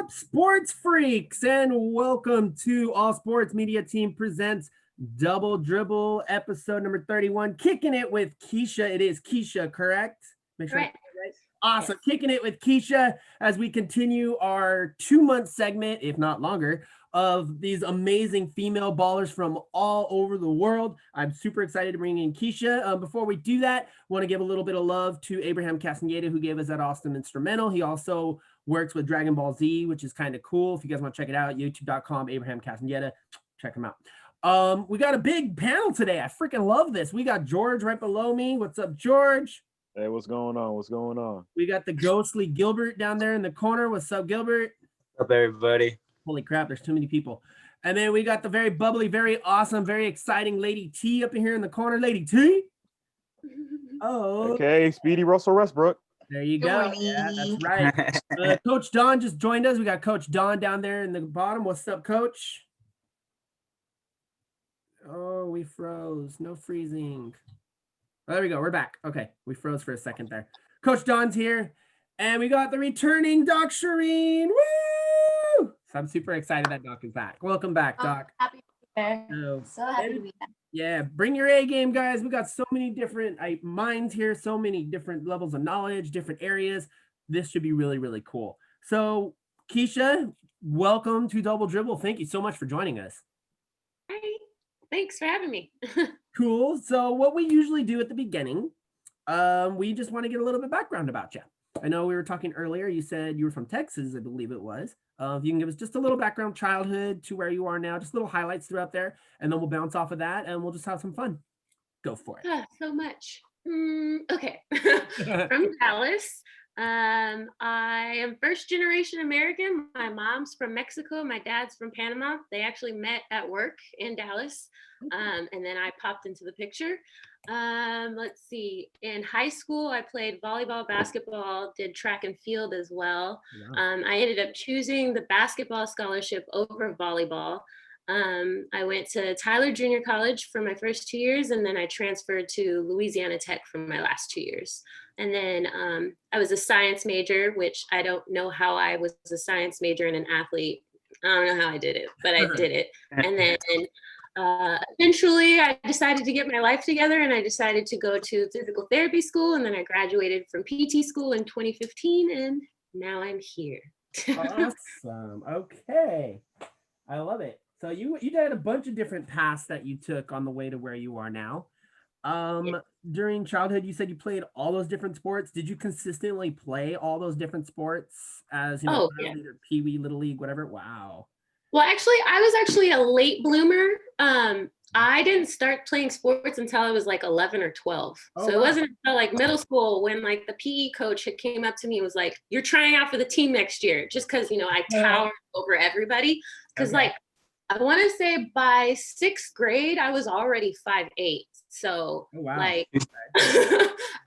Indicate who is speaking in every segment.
Speaker 1: up, sports freaks, and welcome to All Sports Media Team presents Dubl Drbl episode number 31, kicking it with Keshia. It is Keshia, correct? Make sure
Speaker 2: Right.
Speaker 1: Right. Awesome. Yes. Kicking it with Keshia as we continue our 2-month segment, if not longer, of these amazing female ballers from all over the world. I'm super excited to bring in Keshia. Before we do that, want to give a little bit of love to Abraham Castaneda, who gave us that awesome instrumental. He also works with Dragon Ball Z, which is kind of cool. If you guys want to check it out, youtube.com, Abraham Castaneda, check him out. We got a big panel today. I freaking love this. We got George right below me. What's up, George?
Speaker 3: Hey, what's going on? What's going on?
Speaker 1: We got the ghostly Gilbert down there in the corner. What's up, Gilbert?
Speaker 4: What's up, everybody?
Speaker 1: Holy crap, there's too many people. And then we got the very bubbly, very awesome, very exciting Lady T up in here in the corner. Lady T. Oh.
Speaker 3: Okay, Speedy Russell Westbrook.
Speaker 1: There you go. Yeah, that's right. Coach Don just joined us. We got Coach Don down there in the bottom. What's up, Coach? Oh, we froze. No freezing. Oh, there we go. We're back. Okay, we froze for a second there. Coach Don's here. And we got the returning Doc Shireen. Woo! So I'm super excited that Doc is back. Welcome back, Doc.
Speaker 2: Happy to be there. So happy to be back.
Speaker 1: Yeah, bring your A game, guys. We got so many different minds here, so many different levels of knowledge, different areas. This should be really, really cool. So, Keshia, welcome to Dubl Drbl. Thank you so much for joining us.
Speaker 2: Hi. Thanks for having me.
Speaker 1: Cool. So, what we usually do at the beginning, we just want to get a little bit background about you. I know we were talking earlier. You said you were from Texas, I believe it was. If you can give us just a little background, childhood to where you are now, just little highlights throughout there, and then we'll bounce off of that and we'll just have some fun. Go for it.
Speaker 2: So much. Okay. From Dallas. I am first generation American. My mom's from Mexico. My dad's from Panama. They actually met at work in Dallas. And then I popped into the picture. Let's see. In high school, I played volleyball, basketball, did track and field as well. Yeah. I ended up choosing the basketball scholarship over volleyball. I went to Tyler Junior College for my first 2 years, and then I transferred to Louisiana Tech for my last 2 years. And then I was a science major, which I don't know how I was a science major and an athlete. I don't know how I did it, but I did it. And then eventually I decided to get my life together, and I decided to go to physical therapy school. And then I graduated from PT school in 2015, and now I'm here.
Speaker 1: Awesome. Okay. I love it. So you did a bunch of different paths that you took on the way to where you are now. During childhood, you said you played all those different sports. Did you consistently play all those different sports as, you know, Pee Wee, Little League, whatever? Wow.
Speaker 2: Well, actually, I was actually a late bloomer. I didn't start playing sports until I was like 11 or 12. So it wasn't until like middle school when like the PE coach had came up to me and was like, "You're trying out for the team next year," just because, you know, I towered over everybody. Because like, I want to say by 6th grade, I was already 5'8". So like,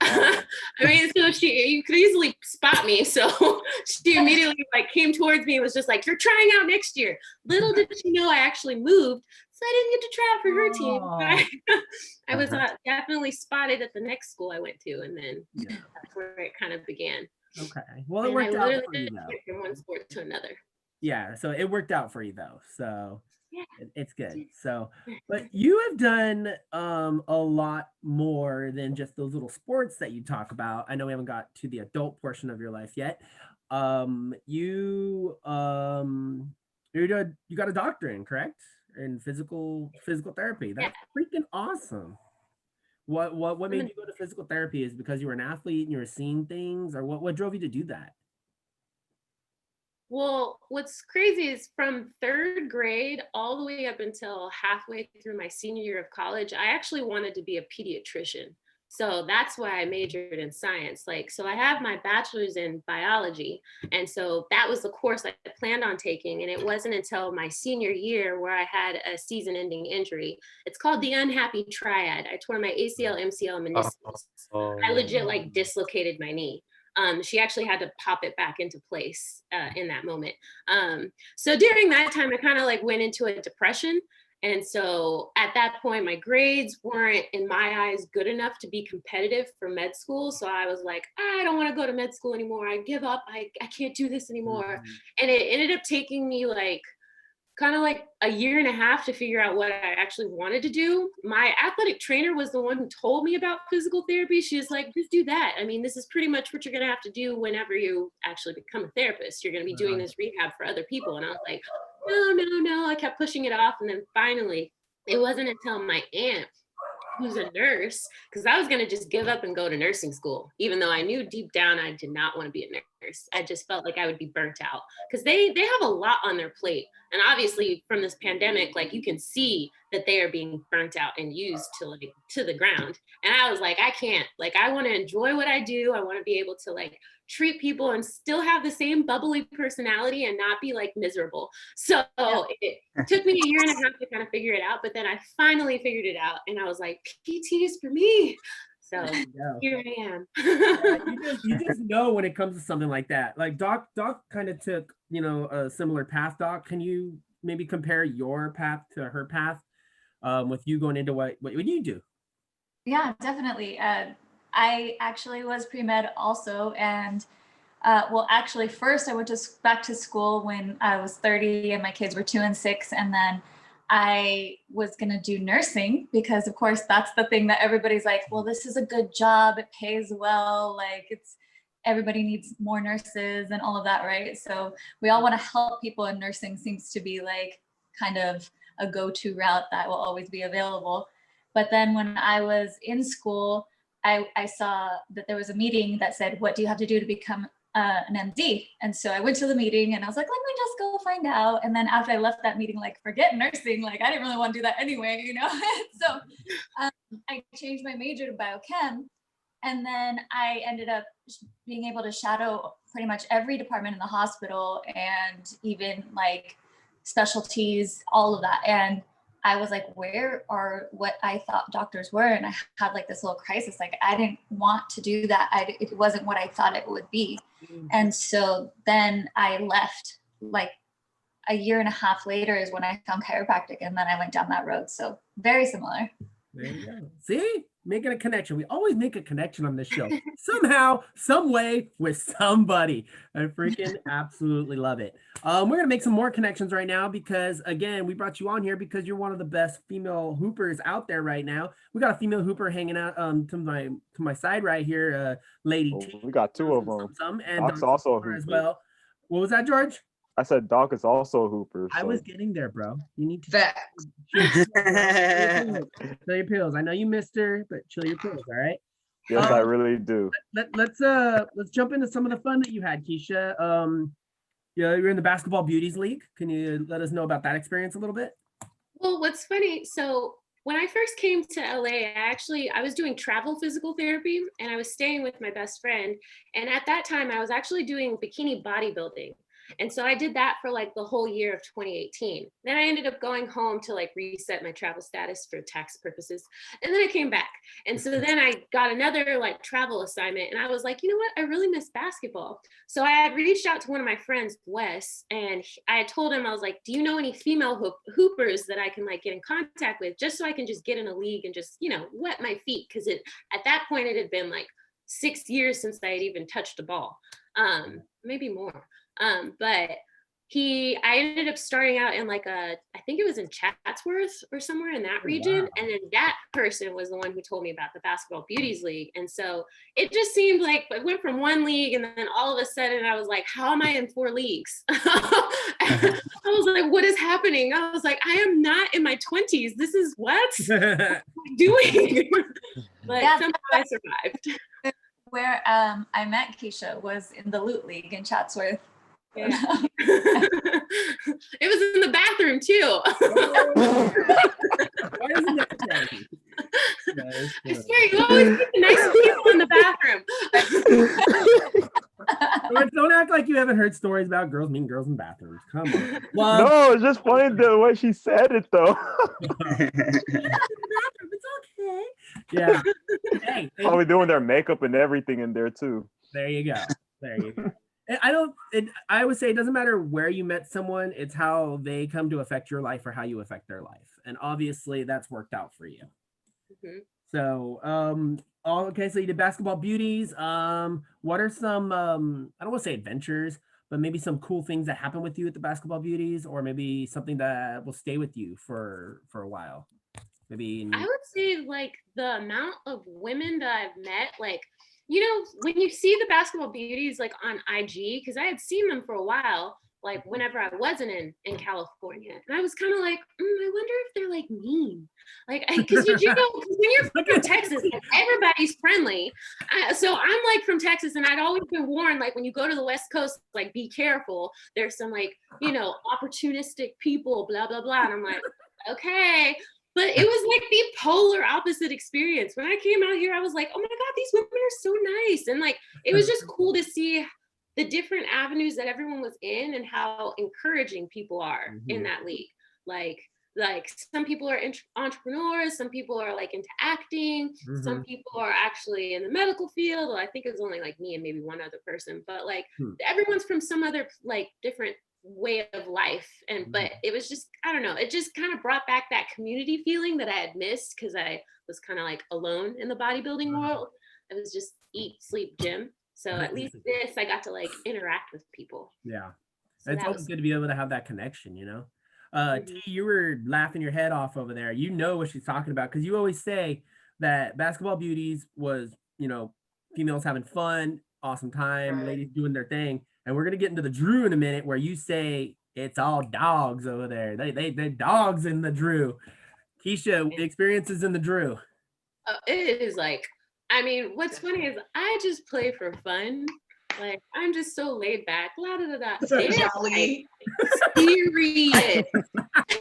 Speaker 2: I mean, so you could easily spot me. So she immediately like came towards me and was just like, "You're trying out next year." Little did she know I actually moved, so I didn't get to try out for her team. But I was definitely spotted at the next school I went to, and then that's where it kind of began.
Speaker 1: Okay, well, it worked out for you though.
Speaker 2: From one sport to another.
Speaker 1: Yeah, so it worked out for you though. So. Yeah. It's good. So, but you have done a lot more than just those little sports that you talk about. I know we haven't got to the adult portion of your life yet. You got a doctorate, correct? In physical therapy. That's freaking awesome. What made you go to physical therapy? Is it because you were an athlete and you were seeing things, or what drove you to do that?
Speaker 2: Well, what's crazy is from 3rd grade all the way up until halfway through my senior year of college, I actually wanted to be a pediatrician. So that's why I majored in science. Like, so I have my bachelor's in biology. And so that was the course I planned on taking. And it wasn't until my senior year where I had a season-ending injury. It's called the unhappy triad. I tore my ACL, MCL, meniscus. I legit like dislocated my knee. She actually had to pop it back into place in that moment. So during that time, I kind of like went into a depression. And so at that point, my grades weren't, in my eyes, good enough to be competitive for med school. So I was like, I don't want to go to med school anymore. I give up. I can't do this anymore. And it ended up taking me like kind of like a year and a half to figure out what I actually wanted to do. My athletic trainer was the one who told me about physical therapy. She was like, just do that. I mean, this is pretty much what you're going to have to do whenever you actually become a therapist. You're going to be doing this rehab for other people. And I was like, no. I kept pushing it off. And then finally, it wasn't until my aunt, who's a nurse, because I was going to just give up and go to nursing school, even though I knew deep down I did not want to be a nurse. I just felt like I would be burnt out because they have a lot on their plate. And obviously from this pandemic, like you can see that they are being burnt out and used to the ground. And I was like, I can't, like, I want to enjoy what I do. I want to be able to like treat people and still have the same bubbly personality and not be like miserable. So it took me a year and a half to kind of figure it out, but then I finally figured it out and I was like, PT is for me. So here I am.
Speaker 1: You just know when it comes to something like that. Like Doc kind of took, a similar path. Doc, can you maybe compare your path to her path with you going into what you do?
Speaker 4: Yeah, definitely. I actually was pre-med also. And actually first I went back to school when I was 30 and my kids were 2 and 6. And then I was going to do nursing because of course that's the thing that everybody's like, well, this is a good job. It pays well. Like everybody needs more nurses and all of that. Right. So we all want to help people, and nursing seems to be like kind of a go-to route that will always be available. But then when I was in school, I saw that there was a meeting that said, what do you have to do to become an MD? And so I went to the meeting and I was like, let me just go find out. And then after I left that meeting, like, forget nursing, like I didn't really want to do that anyway, So I changed my major to biochem. And then I ended up being able to shadow pretty much every department in the hospital and even like specialties, all of that. And I was like, where are what I thought doctors were? And I had like this little crisis. Like, I didn't want to do that. It wasn't what I thought it would be. And so then I left. Like a year and a half later is when I found chiropractic, and then I went down that road. So very similar.
Speaker 1: There you go. See? Making a connection. We always make a connection on this show. Somehow, some way, with somebody. I freaking absolutely love it. We're going to make some more connections right now because, again, we brought you on here because you're one of the best female hoopers out there right now. We got a female hooper hanging out to my side right here, Lady T.
Speaker 3: We got two of them.
Speaker 1: And
Speaker 3: Doc's also a hooper
Speaker 1: as well. What was that, George?
Speaker 3: I said Doc is also a hooper.
Speaker 1: I was getting there, bro. You need to
Speaker 5: facts.
Speaker 1: Chill your pills. I know you missed her, but chill your pills, all right?
Speaker 3: Yes, I really do.
Speaker 1: Let's jump into some of the fun that you had, Keshia. You're in the Basketball Beauties League. Can you let us know about that experience a little bit?
Speaker 2: Well, what's funny, so when I first came to LA, I was doing travel physical therapy and I was staying with my best friend. And at that time, I was actually doing bikini bodybuilding. And so I did that for like the whole year of 2018. Then I ended up going home to like reset my travel status for tax purposes. And then I came back. And so then I got another like travel assignment. And I was like, you know what? I really miss basketball. So I had reached out to one of my friends, Wes, and I had told him, I was like, do you know any female hoopers that I can like get in contact with just so I can just get in a league and just, wet my feet? Because at that point it had been like 6 years since I had even touched a ball, maybe more. But I ended up starting out in like I think it was in Chatsworth or somewhere in that region. Wow. And then that person was the one who told me about the Basketball Beauties League. And so it just seemed like it went from one league and then all of a sudden I was like, how am I in 4 leagues? I was like, what is happening? I was like, I am not in my 20s. This is what I'm doing. But somehow I survived.
Speaker 4: Where I met Keshia was in the Loot League in Chatsworth.
Speaker 2: Yeah. It was in the bathroom too.
Speaker 1: Why isn't that funny?
Speaker 2: I swear, you always meet the nice people in the bathroom.
Speaker 1: Don't act like you haven't heard stories about girls meeting girls in bathrooms. Come on. Well,
Speaker 3: no, it's just funny the way she said it though.
Speaker 1: It's okay. Yeah. Hey,
Speaker 3: probably doing their makeup and everything in there too.
Speaker 1: There you go. I don't. I would say it doesn't matter where you met someone; it's how they come to affect your life or how you affect their life. And obviously, that's worked out for you.
Speaker 2: Mhm.
Speaker 1: So, okay. So you did basketball beauties. What are some? I don't want to say adventures, but maybe some cool things that happen with you at the basketball beauties, or maybe something that will stay with you for a while. Maybe.
Speaker 2: I would say like the amount of women that I've met, like, when you see the basketball beauties like on IG, because I had seen them for a while, like whenever I wasn't in California, and I was kind of like, I wonder if they're like mean, like, because 'cause when you're from Texas, like, everybody's friendly. So I'm like from Texas, and I'd always been warned, like, when you go to the West Coast, like, be careful. There's some like opportunistic people, blah blah blah, and I'm like, okay. But it was like the polar opposite experience. When I came out here, I was like, oh my God, these women are so nice. And like, it was just cool to see the different avenues that everyone was in and how encouraging people are in that league. Like some people are entrepreneurs, some people are like into acting, some people are actually in the medical field. Well, I think it was only like me and maybe one other person, but like everyone's from some other like different way of life. And but it was just, I don't know, it just kind of brought back that community feeling that I had missed because I was kind of like alone in the bodybuilding world. I was just eat, sleep, gym. So at least this, I got to like interact with people.
Speaker 1: Yeah.
Speaker 2: So
Speaker 1: It's always good to be able to have that connection, T, you were laughing your head off over there. You know what she's talking about because you always say that basketball beauties was, females having fun, awesome time, ladies doing their thing. And we're gonna get into the Drew in a minute where you say it's all dogs over there. They're dogs in the Drew. Keshia, experiences in the Drew.
Speaker 2: It is like, I mean, what's funny is I just play for fun. Like, I'm just so laid back. La da da da. It's
Speaker 5: Jolly.
Speaker 2: like, serious.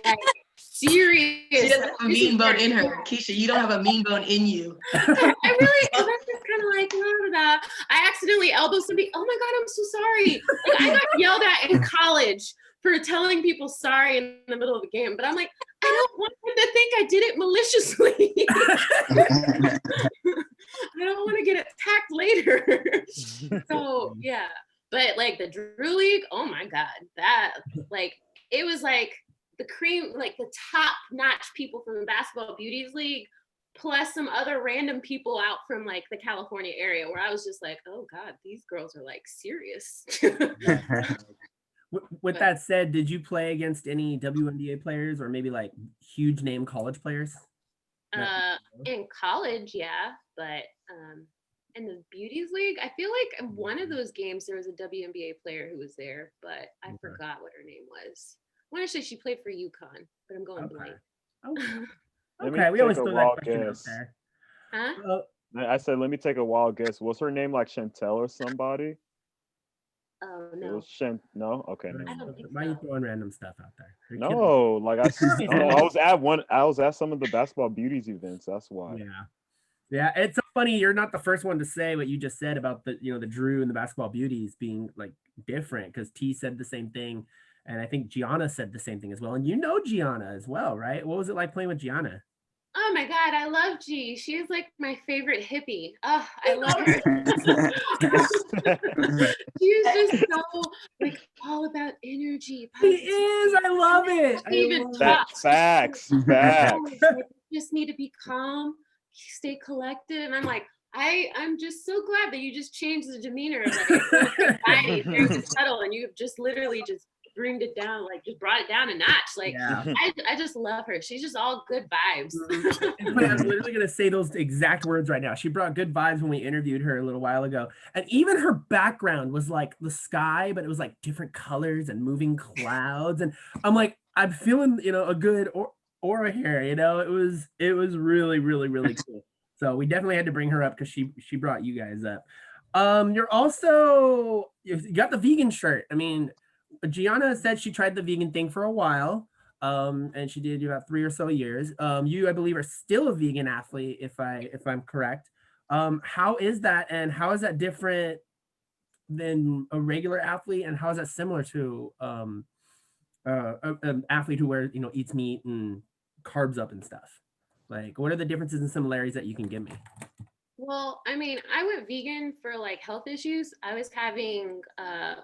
Speaker 2: Like, serious.
Speaker 5: She doesn't have a mean bone in her. Keshia, you don't have a mean bone in you.
Speaker 2: I really, because I'm just kind of like, la da da. I accidentally elbowed somebody. Oh my God, I'm so sorry. Like, I got yelled at in college for telling people sorry in the middle of the game, but I'm like, I don't want them to think I did it maliciously. I don't want to get attacked later. So yeah, but like the Drew League, oh my God, that like it was like the cream, like the top notch people from the Basketball Beauties League, plus some other random people out from like the California area, where I was just like, oh God, these girls are like serious.
Speaker 1: With that said, did you play against any WNBA players or maybe like huge name college players?
Speaker 2: In college, yeah, but in the Beauties League, I feel like one of those games there was a WNBA player who was there, but I forgot what her name was. I want to say she played for UConn, but I'm going blank.
Speaker 1: Okay, we always throw that question out there.
Speaker 2: Huh?
Speaker 3: I said, let me take a wild guess. Was her name like Chantel or somebody?
Speaker 2: Oh
Speaker 3: It
Speaker 2: no.
Speaker 3: was no, okay.
Speaker 2: I don't think
Speaker 1: Why are you throwing random stuff out there?
Speaker 3: No, like I was at some of the basketball beauties events. That's why.
Speaker 1: Yeah. It's so funny. You're not the first one to say what you just said about the the Drew and the basketball beauties being like different because T said the same thing, and I think Gianna said the same thing as well. And Gianna as well, right? What was it like playing with Gianna?
Speaker 2: Oh my God, I love G. She is like my favorite hippie. Oh, I love her. She's just so like all about energy.
Speaker 1: She is. I love it.
Speaker 3: Facts.
Speaker 2: Like, just need to be calm, stay collected. And I'm like, I'm just so glad that you just changed the demeanor of like anxiety during the huddle, and you just literally just bringed it down, like just brought it down a notch. Like I just love her. She's just all good vibes.
Speaker 1: I was literally gonna say those exact words right now. She brought good vibes when we interviewed her a little while ago, and even her background was like the sky, but it was like different colors and moving clouds. And I'm like, I'm feeling a good aura here. It was really really really cool. So we definitely had to bring her up because she brought you guys up. You got the vegan shirt. I mean, Gianna said she tried the vegan thing for a while, and she did about 3 or so years. You, I believe, are still a vegan athlete, if I'm correct. How is that, and how is that different than a regular athlete, and how is that similar to an athlete who eats meat and carbs up and stuff? Like, what are the differences and similarities that you can give me?
Speaker 2: Well, I mean, I went vegan for like health issues. I was having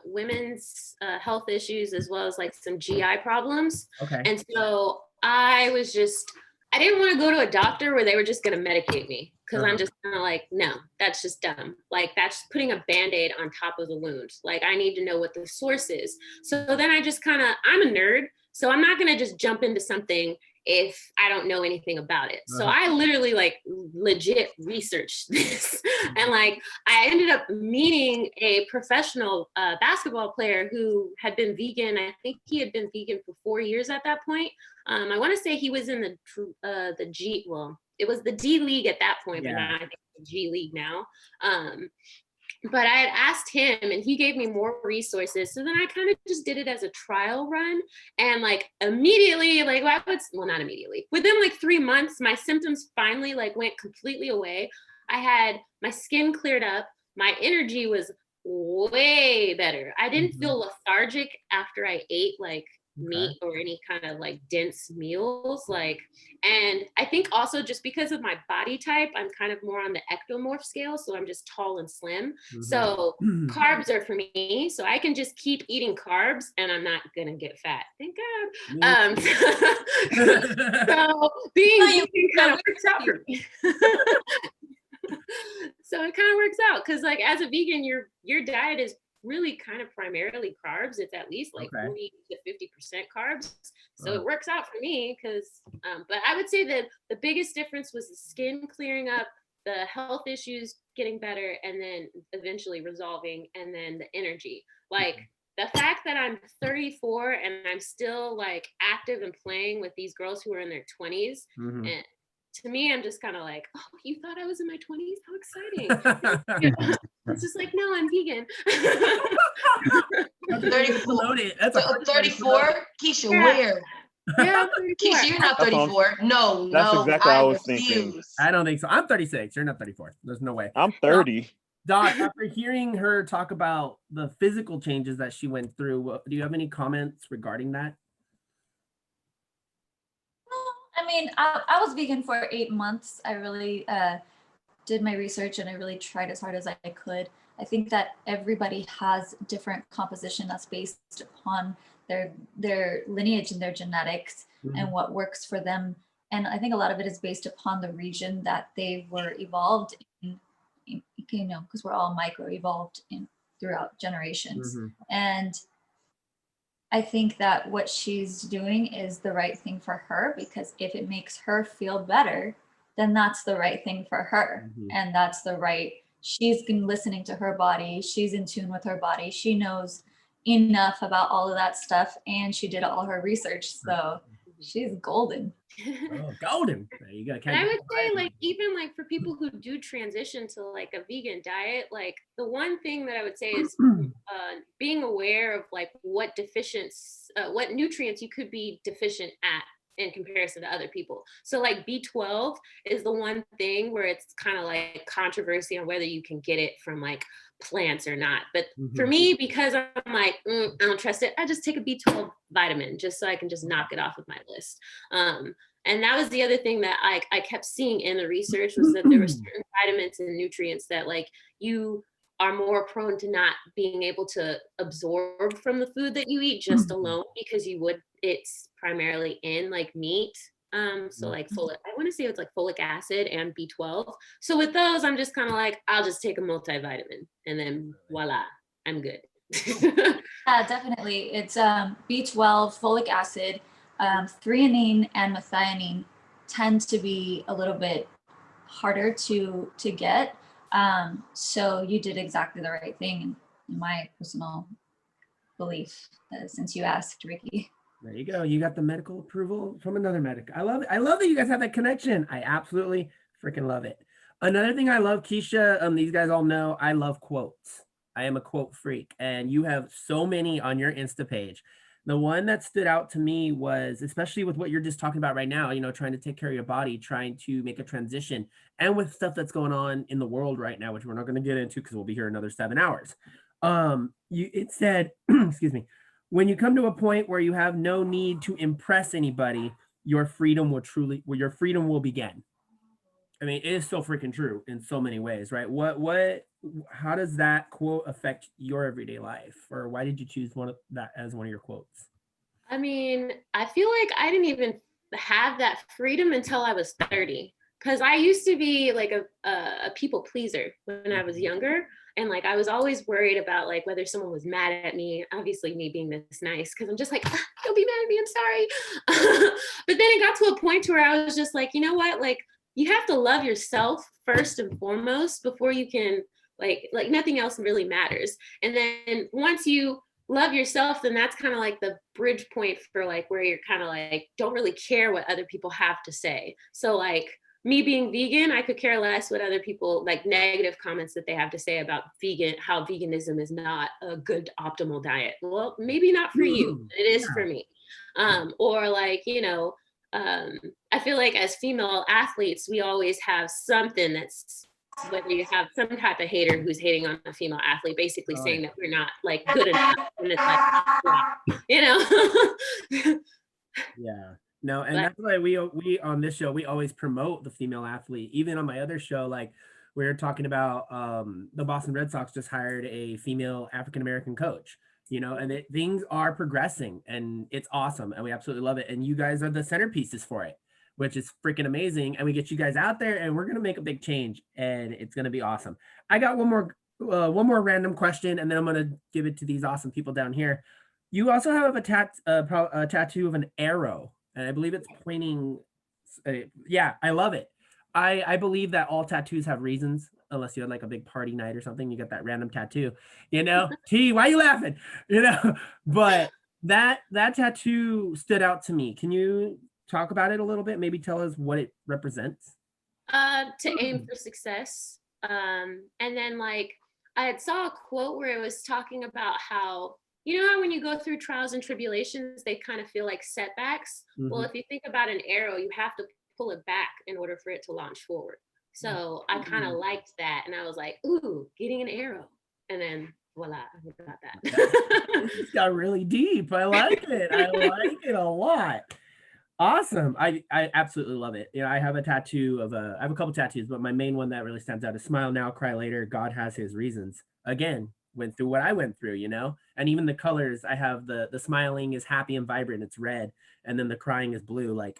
Speaker 2: women's health issues as well as like some GI problems.
Speaker 1: Okay.
Speaker 2: And so I didn't want to go to a doctor where they were just going to medicate me because I'm just kind of like, no, that's just dumb. Like, that's putting a band-aid on top of the wound. Like, I need to know what the source is. So then I just I'm a nerd. So I'm not going to just jump into something if I don't know anything about it. So I literally like legit researched this. And like I ended up meeting a professional basketball player who had been vegan. I think he had been vegan for 4 years at that point. I want to say he was in the G, well, it was the D League at that point, but now I think the G League now. But I had asked him and he gave me more resources. So then I kind of just did it as a trial run. And like immediately, like not immediately, within like 3 months, my symptoms finally like went completely away. I had my skin cleared up. My energy was way better. I didn't feel lethargic after I ate like meat or any kind of like dense meals, like, and I think also just because of my body type, I'm kind of more on the ectomorph scale, so I'm just tall and slim. So carbs are for me, so I can just keep eating carbs and I'm not gonna get fat, thank God. So being vegan kind of works out for me. So it kind of works out because like as a vegan, your diet is really kind of primarily carbs. It's at least like 40 to 50% carbs. So it works out for me because, but I would say that the biggest difference was the skin clearing up, the health issues getting better, and then eventually resolving, and then the energy. Like the fact that I'm 34 and I'm still like active and playing with these girls who are in their 20s. And to me, I'm just kind of like, oh, you thought I was in my 20s? How exciting. It's just like, no, I'm vegan.
Speaker 5: 34.
Speaker 1: That's
Speaker 5: So 34? Keisha, where?
Speaker 2: Yeah,
Speaker 5: Keisha, you're not 34. No,
Speaker 3: That's
Speaker 5: no,
Speaker 3: exactly what I was
Speaker 5: refuse.
Speaker 3: thinking.
Speaker 1: I don't think so. I'm 36. You're not 34. There's no way.
Speaker 3: I'm 30.
Speaker 1: Doc, after hearing her talk about the physical changes that she went through, do you have any comments regarding that?
Speaker 4: I mean, I was vegan for 8 months. I really did my research and I really tried as hard as I could. I think that everybody has different composition that's based upon their lineage and their genetics and what works for them. And I think a lot of it is based upon the region that they were evolved in, you know, because we're all micro-evolved throughout generations. And I think that what she's doing is the right thing for her, because if it makes her feel better, then that's the right thing for her. And that's the right, she's been listening to her body. She's in tune with her body. She knows enough about all of that stuff, and she did all her research. So she's golden.
Speaker 1: Oh, golden. There you go.
Speaker 2: And I would say, like, even like for people who do transition to like a vegan diet, like the one thing that I would say is being aware of like what nutrients you could be deficient at in comparison to other people. So like B12 is the one thing where it's kind of like controversy on whether you can get it from like plants or not. But for me, because I'm like, I don't trust it, I just take a B12 vitamin just so I can just knock it off of my list. And that was the other thing that I kept seeing in the research, was that there were certain vitamins and nutrients that like you are more prone to not being able to absorb from the food that you eat just alone, because it's primarily in like meat. So like I want to say it's like folic acid and B12. So with those, I'm just kind of like, I'll just take a multivitamin and then voila, I'm good.
Speaker 4: Yeah, definitely. It's B12, folic acid, threonine and methionine tend to be a little bit harder to get. So you did exactly the right thing, in my personal belief, since you asked, Ricky.
Speaker 1: There you go. You got the medical approval from another medic. I love it. I love that you guys have that connection. I absolutely freaking love it. Another thing I love, Keshia, these guys all know I love quotes. I am a quote freak, and you have so many on your Insta page. The one that stood out to me was, especially with what you're just talking about right now, you know, trying to take care of your body, trying to make a transition, and with stuff that's going on in the world right now, which we're not going to get into because we'll be here another 7 hours. It said, excuse me, when you come to a point where you have no need to impress anybody, your freedom will begin. I mean, it is so freaking true in so many ways, right? How does that quote affect your everyday life? Or why did you choose that as one of your quotes?
Speaker 2: I mean, I feel like I didn't even have that freedom until I was 30. Cause I used to be like a people pleaser when I was younger. And like I was always worried about like whether someone was mad at me, obviously me being this nice, because I'm just like, don't be mad at me, I'm sorry. But then it got to a point where I was just like, you know what? Like you have to love yourself first and foremost before you can like nothing else really matters. And then once you love yourself, then that's kind of like the bridge point for like where you're kind of like don't really care what other people have to say. So like me being vegan, I could care less what other people like negative comments that they have to say about vegan, how veganism is not a good optimal diet. Well, maybe not for you, it is for me. Or like, you know, I feel like as female athletes, we always have something that's whether you have some type of hater who's hating on a female athlete, basically saying that we're not like good enough, and it's like, you know.
Speaker 1: Yeah. No, and
Speaker 2: But
Speaker 1: that's why we on this show we always promote the female athlete. Even on my other show, like we are talking about the Boston Red Sox just hired a female African American coach, you know, and things are progressing and it's awesome and we absolutely love it. And you guys are the centerpieces for it, which is freaking amazing. And we get you guys out there and we're gonna make a big change and it's gonna be awesome. I got one more random question and then I'm gonna give it to these awesome people down here. You also have a tattoo of an arrow, and I believe it's pointing. Yeah, I love it. I believe that all tattoos have reasons, unless you had like a big party night or something. You got that random tattoo, you know. T, why are you laughing? You know, but that tattoo stood out to me. Can you talk about it a little bit? Maybe tell us what it represents.
Speaker 2: to aim for success. And then like I had saw a quote where it was talking about how you know how when you go through trials and tribulations, they kind of feel like setbacks. Well, if you think about an arrow, you have to pull it back in order for it to launch forward. So I kind of liked that, and I was like, "Ooh, getting an arrow," and then voila, I got that.
Speaker 1: It's got really deep. I like it. I like it a lot. Awesome. I absolutely love it. You know, I have a tattoo of I have a couple tattoos, but my main one that really stands out is smile now, cry later. God has his reasons. Again, went through what I went through, you know? And even the colors, I have the smiling is happy and vibrant, it's red, and then the crying is blue. Like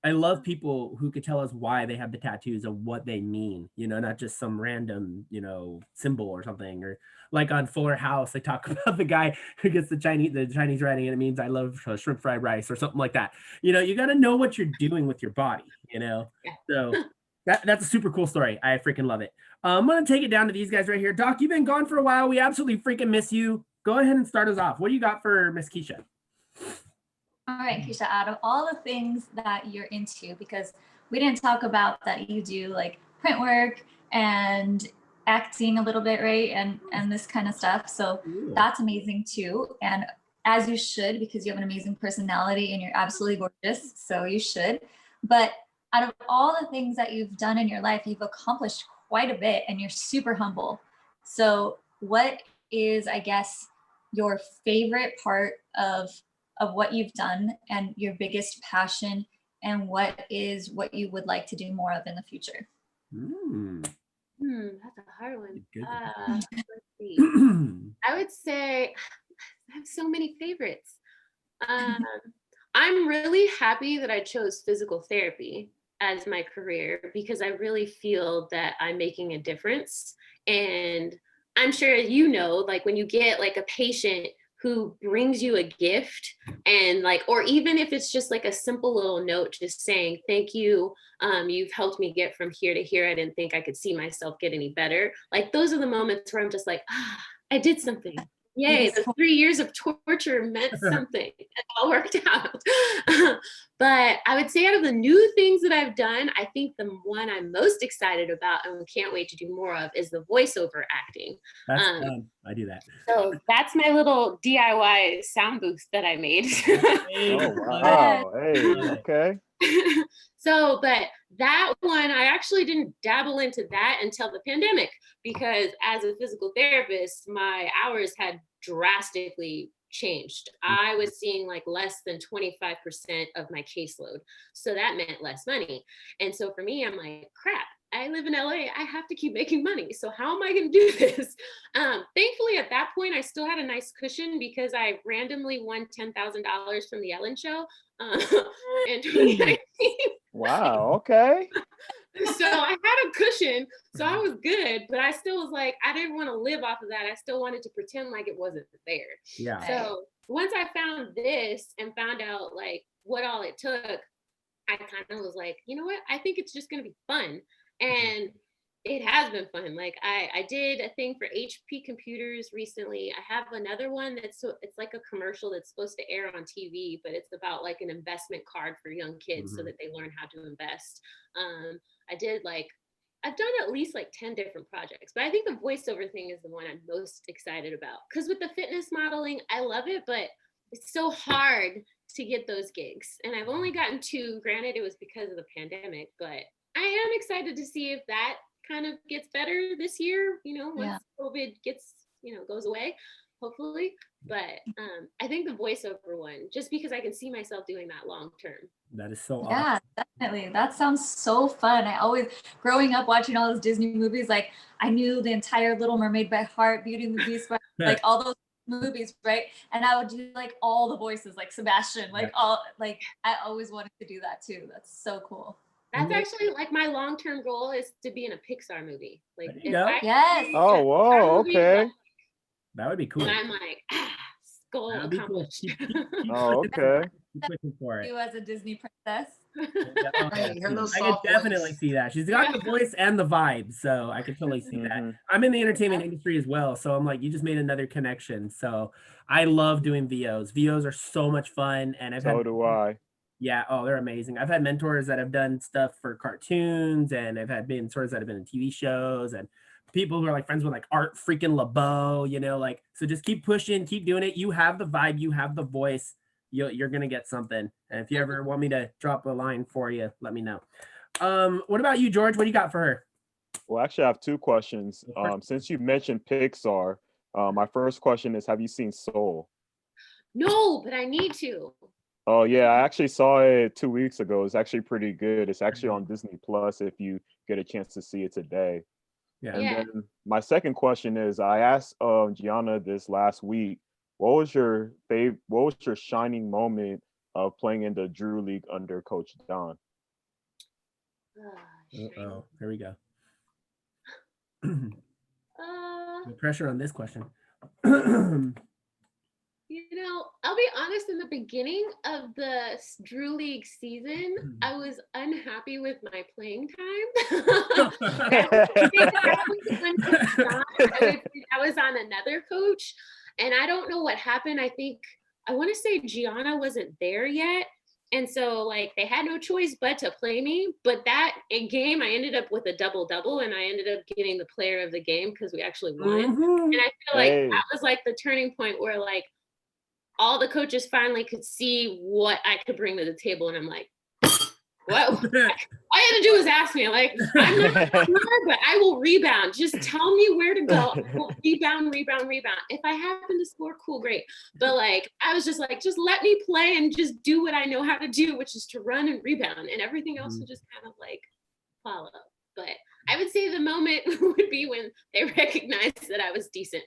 Speaker 1: I love people who could tell us why they have the tattoos and what they mean, you know, not just some random, you know, symbol or something. Or like on Fuller House, they talk about the guy who gets the Chinese writing and it means I love shrimp fried rice or something like that. You know, you got to know what you're doing with your body, you know?
Speaker 2: Yeah.
Speaker 1: So that's a super cool story. I freaking love it. I'm going to take it down to these guys right here. Doc, you've been gone for a while. We absolutely freaking miss you. Go ahead and start us off. What do you got for Miss Keshia?
Speaker 4: All right, Keshia, out of all the things that you're into, because we didn't talk about that you do like print work and acting a little bit, right? And this kind of stuff. So that's amazing too. And as you should, because you have an amazing personality and you're absolutely gorgeous. So you should. But out of all the things that you've done in your life, you've accomplished quite a bit and you're super humble. So what is, I guess, your favorite part of what you've done and your biggest passion, and what you would like to do more of in the future?
Speaker 2: That's a hard one.
Speaker 1: Good.
Speaker 2: Let's see. I would say I have so many favorites. I'm really happy that I chose physical therapy as my career because I really feel that I'm making a difference. And I'm sure you know, like when you get like a patient who brings you a gift and like, or even if it's just like a simple little note, just saying, thank you. You've helped me get from here to here. I didn't think I could see myself get any better. Like those are the moments where I'm just like, I did something. Yay, the 3 years of torture meant something. It all worked out. But I would say out of the new things that I've done, I think the one I'm most excited about and can't wait to do more of is the voiceover acting.
Speaker 1: That's fun. I do that.
Speaker 2: So that's my little DIY sound booth that I made.
Speaker 3: Oh, wow. Hey, okay.
Speaker 2: So, but that one, I actually didn't dabble into that until the pandemic because as a physical therapist, my hours had drastically changed. I was seeing like less than 25% of my caseload. So that meant less money. And so for me, I'm like, crap, I live in LA. I have to keep making money. So how am I going to do this? Thankfully, at that point, I still had a nice cushion because I randomly won $10,000 from the Ellen Show in 2019.
Speaker 3: Wow. Okay.
Speaker 2: So I had a cushion, so I was good, but I still was like, I didn't want to live off of that. I still wanted to pretend like it wasn't there.
Speaker 1: Yeah.
Speaker 2: So once I found this and found out like what all it took, I kind of was like, you know what? I think it's just going to be fun. And it has been fun. Like I did a thing for HP computers recently. I have another one it's like a commercial that's supposed to air on TV, but it's about like an investment card for young kids so that they learn how to invest. I've done at least like 10 different projects, but I think the voiceover thing is the one I'm most excited about. Because with the fitness modeling, I love it, but it's so hard to get those gigs. And I've only gotten 2. Granted, it was because of the pandemic, but I am excited to see if that kind of gets better this year, once COVID goes away, hopefully. But I think the voiceover one, just because I can see myself doing that long term.
Speaker 1: That is so awesome.
Speaker 4: Yeah, definitely. That sounds so fun. I always, growing up watching all those Disney movies, like I knew the entire Little Mermaid by heart, Beauty and the Beast, like all those movies, right? And I would do like all the voices, like Sebastian, like all, like I always wanted to do that too. That's so cool.
Speaker 2: That's actually like my long-term goal is to be in a Pixar movie. Like,
Speaker 4: yes.
Speaker 3: Oh, whoa. Okay.
Speaker 1: That would be cool.
Speaker 2: And I'm like, goal accomplished.
Speaker 3: Oh, okay.
Speaker 1: Pushing for it.
Speaker 4: You as a Disney princess.
Speaker 1: I could definitely see that. She's got the voice and the vibe, so I could totally see that. I'm in the entertainment industry as well, so I'm like, you just made another connection. So I love doing VOs. VOs are so much fun, and
Speaker 3: So do I.
Speaker 1: Yeah, oh, they're amazing. I've had mentors that have done stuff for cartoons, and I've had mentors that have been in TV shows, and people who are like friends with like Art freaking LeBeau, like, so just keep pushing, keep doing it. You have the vibe, you have the voice, you're gonna get something. And if you ever want me to drop a line for you, let me know. What about you, George? What do you got for her?
Speaker 3: Well, actually, I have 2 questions. Since you mentioned Pixar, my first question is, have you seen Soul?
Speaker 2: No, but I need to.
Speaker 3: Oh yeah, I actually saw it 2 weeks ago. It's actually pretty good. It's actually on Disney Plus if you get a chance to see it today.
Speaker 1: Yeah.
Speaker 3: And then my second question is, I asked Gianna this last week, what was your shining moment of playing in the Drew League under Coach Don?
Speaker 1: Oh, here we go. The pressure on this question.
Speaker 2: I'll be honest, in the beginning of the Drew League season, I was unhappy with my playing time. I was on another coach, and I don't know what happened. I want to say Gianna wasn't there yet. And so like they had no choice but to play me. But that game, I ended up with a double-double, and I ended up getting the player of the game because we actually won. And I feel like that was like the turning point where like all the coaches finally could see what I could bring to the table. And I'm like, what? All you had to do was ask me. Like, I'm not sure, but I will rebound. Just tell me where to go. I will rebound. If I happen to score, cool, great. But like, I was just like, just let me play and just do what I know how to do, which is to run and rebound. And everything else will just kind of like follow. But I would say the moment would be when they recognized that I was decent.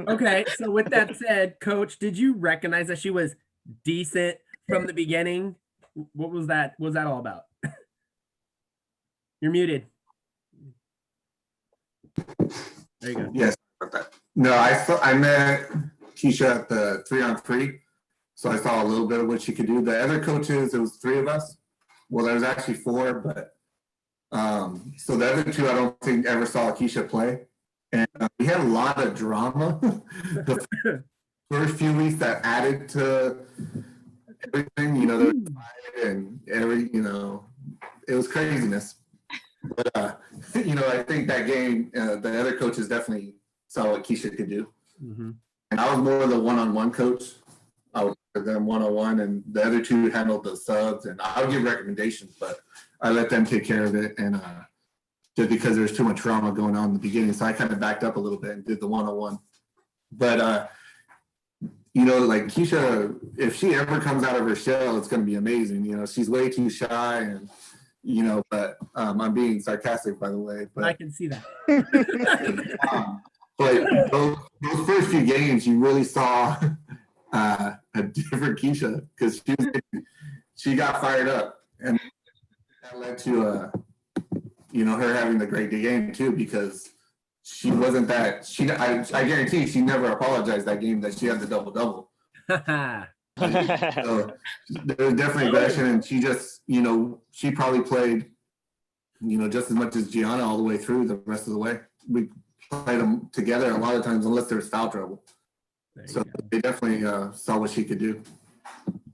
Speaker 1: Okay, so with that said, Coach, did you recognize that she was decent from the beginning? What was that? What was that all about? You're muted. There you go.
Speaker 6: Yes, about that. No, I met Keshia at the 3-on-3, so I saw a little bit of what she could do. The other coaches, it was 3 of us. Well, there was actually 4, but so the other 2 I don't think ever saw Keshia play. And we had a lot of drama the first few weeks that added to everything, there was fight and it was craziness. But I think that game, the other coaches definitely saw what Keshia could do. And I was more of the one-on-one coach. I was with them one-on-one, and the other 2 handled the subs, and I would give recommendations, but I let them take care of it. And just because there's too much drama going on in the beginning. So I kind of backed up a little bit and did the one-on-one. But, like Keshia, if she ever comes out of her shell, it's going to be amazing. She's way too shy, and but I'm being sarcastic, by the way. But
Speaker 1: I can see that.
Speaker 6: but those first few games, you really saw a different Keshia because she got fired up, and that led to her having the great game too because she wasn't that. I guarantee she never apologized that game that she had the double. So there was definitely aggression, and she just, she probably played, just as much as Gianna all the way through the rest of the way. We played them together a lot of times, unless there's foul trouble. So they definitely saw what she could do.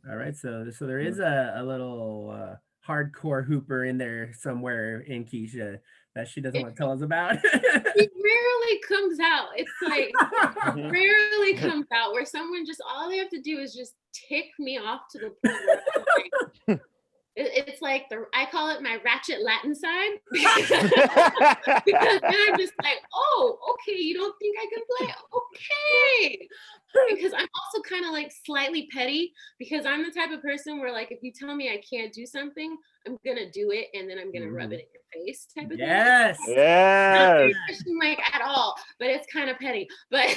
Speaker 1: All right, so there is a little hardcore hooper in there somewhere in Keshia that she doesn't want to tell us about.
Speaker 2: It rarely comes out. It's like rarely comes out where someone just all they have to do is just tick me off to the point where I'm like, it's like I call it my ratchet Latin side because then I'm just like, oh, okay, you don't think I can play? Okay. Because I'm also kind of like slightly petty because I'm the type of person where like if you tell me I can't do something, I'm gonna do it and then I'm gonna rub it in your face type of
Speaker 1: Yes.
Speaker 2: thing.
Speaker 3: Yes.
Speaker 2: Not like at all, but it's kind of petty. But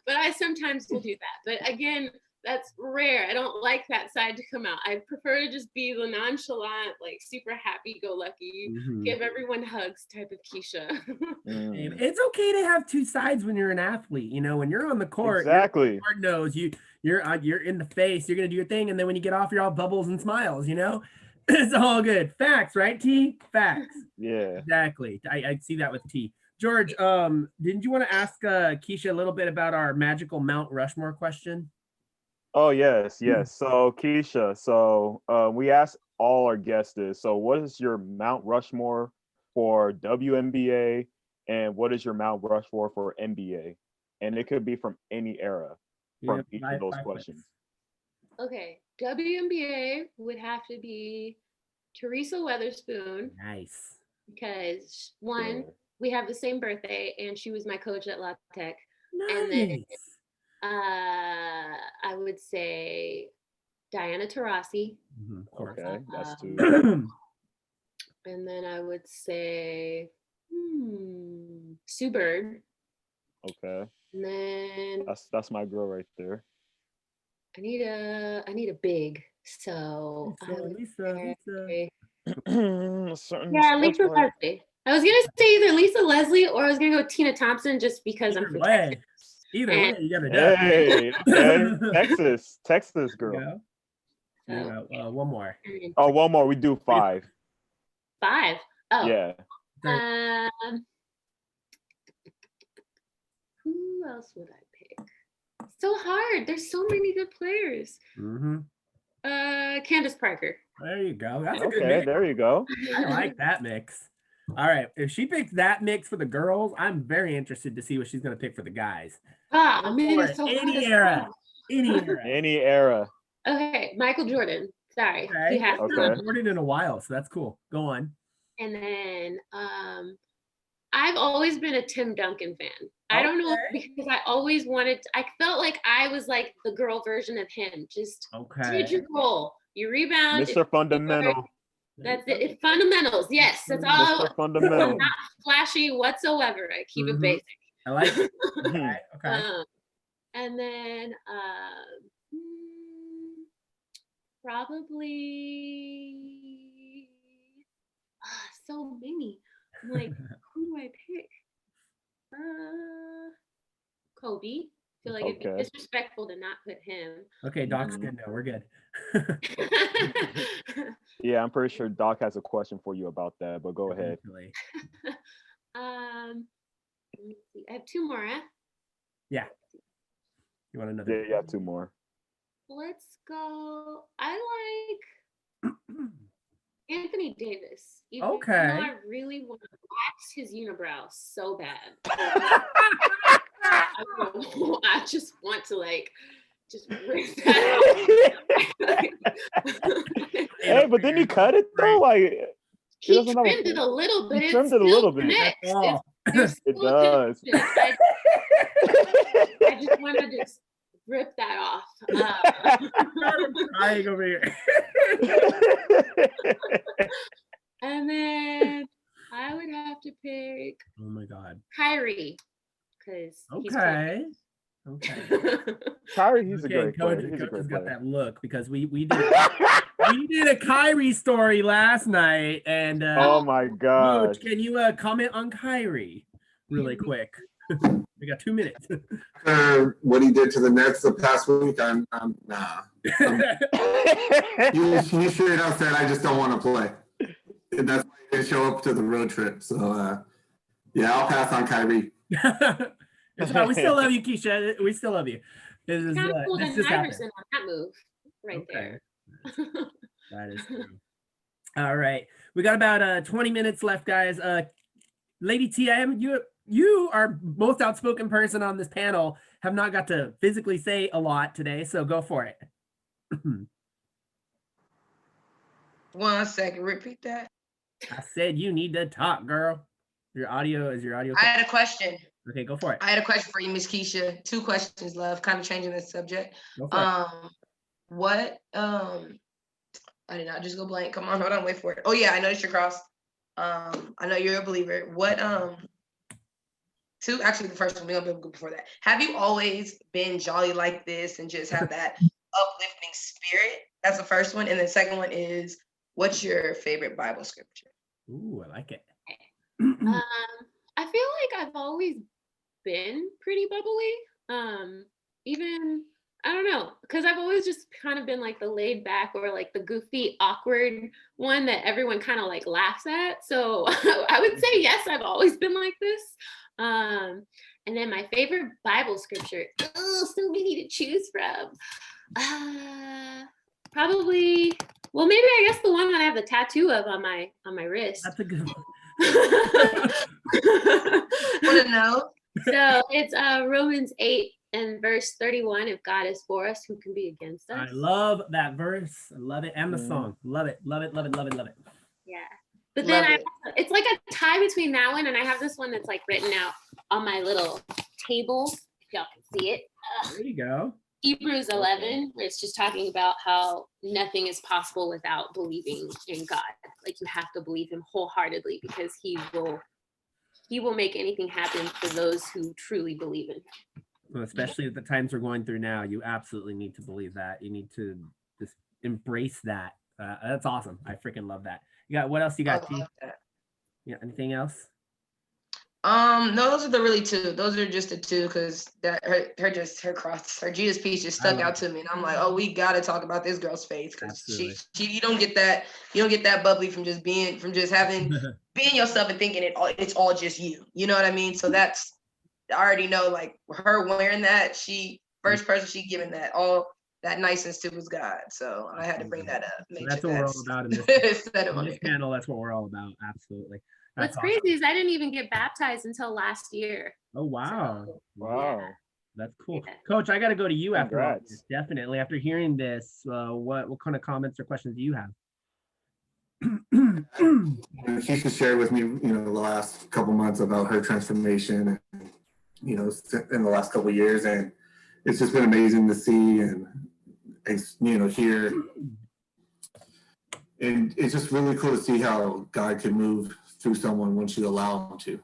Speaker 2: but I sometimes will do that. But again, that's rare. I don't like that side to come out. I prefer to just be the nonchalant, like super happy-go-lucky, give everyone hugs type of Keshia.
Speaker 1: It's okay to have two sides when you're an athlete. When you're on the court,
Speaker 3: exactly.
Speaker 1: You're hard nose. You're in the face. You're gonna do your thing, and then when you get off, you're all bubbles and smiles. It's all good. Facts, right, T? Facts.
Speaker 3: Yeah.
Speaker 1: Exactly. I see that with T. George, didn't you want to ask Keshia a little bit about our magical Mount Rushmore question?
Speaker 3: Oh, yes. So, Keshia, we asked all our guests this. So, what is your Mount Rushmore for WNBA, and what is your Mount Rushmore for NBA? And it could be from any era from each of those questions.
Speaker 2: Okay. WNBA would have to be Teresa Weatherspoon.
Speaker 1: Nice.
Speaker 2: Because one, we have the same birthday, and she was my coach at La Tech.
Speaker 1: Nice.
Speaker 2: And then I would say Diana Taurasi.
Speaker 3: Okay, that's two.
Speaker 2: And then I would say Sue Bird.
Speaker 3: Okay.
Speaker 2: And then
Speaker 3: that's my girl right there.
Speaker 2: I need a big. So
Speaker 1: Lisa.
Speaker 2: Lisa Leslie. I was gonna say either Lisa Leslie or I was gonna go Tina Thompson just because I'm from Texas.
Speaker 1: Either way, you got to
Speaker 3: Hey, okay. Texas girl.
Speaker 1: One more.
Speaker 3: Oh, one more. We do 5.
Speaker 2: 5. Oh.
Speaker 3: Yeah.
Speaker 2: Who else would I pick? So hard. There's so many good players. Candace Parker.
Speaker 1: There you go. That's a good mix.
Speaker 3: There you go.
Speaker 1: I like that mix. All right. If she picks that mix for the girls, I'm very interested to see what she's going to pick for the guys.
Speaker 2: It's so
Speaker 1: any era.
Speaker 3: Any era.
Speaker 2: Okay. Michael Jordan. Sorry.
Speaker 1: Okay. He has Jordan in a while, so that's cool. Go on.
Speaker 2: And then I've always been a Tim Duncan fan. I don't know, because I always I felt like I was like the girl version of him. Just did your goal. You rebound.
Speaker 3: Mr. Fundamental.
Speaker 2: That's it. It's fundamentals. Yes, that's all.
Speaker 3: Mr. Fundamental.
Speaker 2: Not flashy whatsoever. I keep it basic.
Speaker 1: I like it. Okay.
Speaker 2: And then probably so many. I'm like, who do I pick? Kobe. I feel like it'd be disrespectful to not put him.
Speaker 1: Okay, Doc's good now. We're good.
Speaker 3: Yeah, I'm pretty sure Doc has a question for you about that, but go ahead.
Speaker 2: Let me see. I have 2 more, huh?
Speaker 1: Yeah. You want another?
Speaker 3: Yeah, 2 more.
Speaker 2: Let's go. I like Anthony Davis. Even though I really want to wax his unibrow so bad. I just want to just rip that out.
Speaker 3: Hey, but then he cut it though.
Speaker 2: He trimmed it a little bit.
Speaker 3: He trimmed it a little bit.
Speaker 1: Oh.
Speaker 3: It does.
Speaker 2: I just want to just rip that off.
Speaker 1: I'm crying over here.
Speaker 2: And then I would have to pick
Speaker 1: Oh my God.
Speaker 2: Kyrie, because
Speaker 1: Okay.
Speaker 3: Kyrie, he's a
Speaker 1: Okay,
Speaker 3: great player.
Speaker 1: Coach,
Speaker 3: He's a
Speaker 1: Coach has
Speaker 3: great
Speaker 1: got
Speaker 3: player.
Speaker 1: that look because we did a Kyrie story last night, and
Speaker 3: Oh my God.
Speaker 1: Coach, can you comment on Kyrie really quick? We got 2 minutes.
Speaker 6: For what he did to the Nets the past week, I'm nah. He straight up said, "I just don't want to play," and that's why he didn't show up to the road trip. So yeah, I'll pass on Kyrie.
Speaker 1: It's all right. We still love you, Keshia. We still love you. This is
Speaker 2: kind of pulled
Speaker 1: this
Speaker 2: an
Speaker 1: just happened.
Speaker 2: Iverson on that move right
Speaker 1: Okay.
Speaker 2: there.
Speaker 1: That is true. All right, we got about 20 minutes left, guys. Lady T, you are most outspoken person on this panel. Have not got to physically say a lot today, so go for it.
Speaker 5: 1 second, repeat that.
Speaker 1: I said you need to talk, girl. Your audio is your audio.
Speaker 5: I had a question.
Speaker 1: Okay, go for it.
Speaker 5: I had a question for you, Miss Keshia. 2 questions, love. Kind of changing the subject.
Speaker 1: Go for it.
Speaker 5: What I did not just go blank. Come on, hold on, wait for it. Oh yeah, I noticed your cross. I know you're a believer. What actually the first one, we're gonna go before that. Have you always been jolly like this and just have that uplifting spirit? That's the first one. And the second one is, what's your favorite Bible scripture?
Speaker 1: Ooh, I like it.
Speaker 2: I feel like I've always been pretty bubbly. Even I don't know, because I've always just kind of been like the laid back or like the goofy, awkward one that everyone kind of like laughs at. So I would say yes, I've always been like this. And then my favorite Bible scripture, so many to choose from. Probably, well, maybe I guess the one that I have the tattoo of on my wrist.
Speaker 1: That's a good one.
Speaker 5: Want to know?
Speaker 2: So it's Romans 8 and verse 31. If God is for us, who can be against us?
Speaker 1: I love that verse. I love it. And the song. Love it. Love it. Love it. Love it. Love it.
Speaker 2: Yeah. But then
Speaker 5: Love it.
Speaker 2: it's like a tie between that one and I have this one that's like written out on my little table. If y'all can see it.
Speaker 1: There you go.
Speaker 2: Hebrews 11, where it's just talking about how nothing is possible without believing in God. Like you have to believe him wholeheartedly because he will make anything happen for those who truly believe in him.
Speaker 1: Well, especially at the times we're going through now, you absolutely need to believe that. You need to just embrace that. That's awesome. I freaking love that. You got what else you got,
Speaker 5: I
Speaker 1: T?
Speaker 5: love that.
Speaker 1: Yeah, anything else?
Speaker 5: No, those are the really 2. Those are just the 2 because that her cross, her Jesus piece just stuck out to me, and I'm like, oh, we gotta talk about this girl's face because she you don't get that bubbly from just having being yourself and thinking it's all just you. You know what I mean? So that's I already know like her wearing that, she first person she giving that all that niceness to was God. So I had to bring that up.
Speaker 1: So that's what we're all about in this panel. That's what we're all about. Absolutely.
Speaker 2: What's crazy is I didn't even get baptized until last year.
Speaker 1: Oh, wow.
Speaker 2: So,
Speaker 3: Wow.
Speaker 2: yeah.
Speaker 1: That's cool.
Speaker 2: Yeah.
Speaker 1: Coach, I got to go to you after all
Speaker 3: Congrats.
Speaker 1: this. Definitely. After hearing this, what kind of comments or questions do you have?
Speaker 6: Keshia shared with me, the last couple months about her transformation, in the last couple of years, and it's just been amazing to see and hear. And it's just really cool to see how God can move through someone once you allow him to.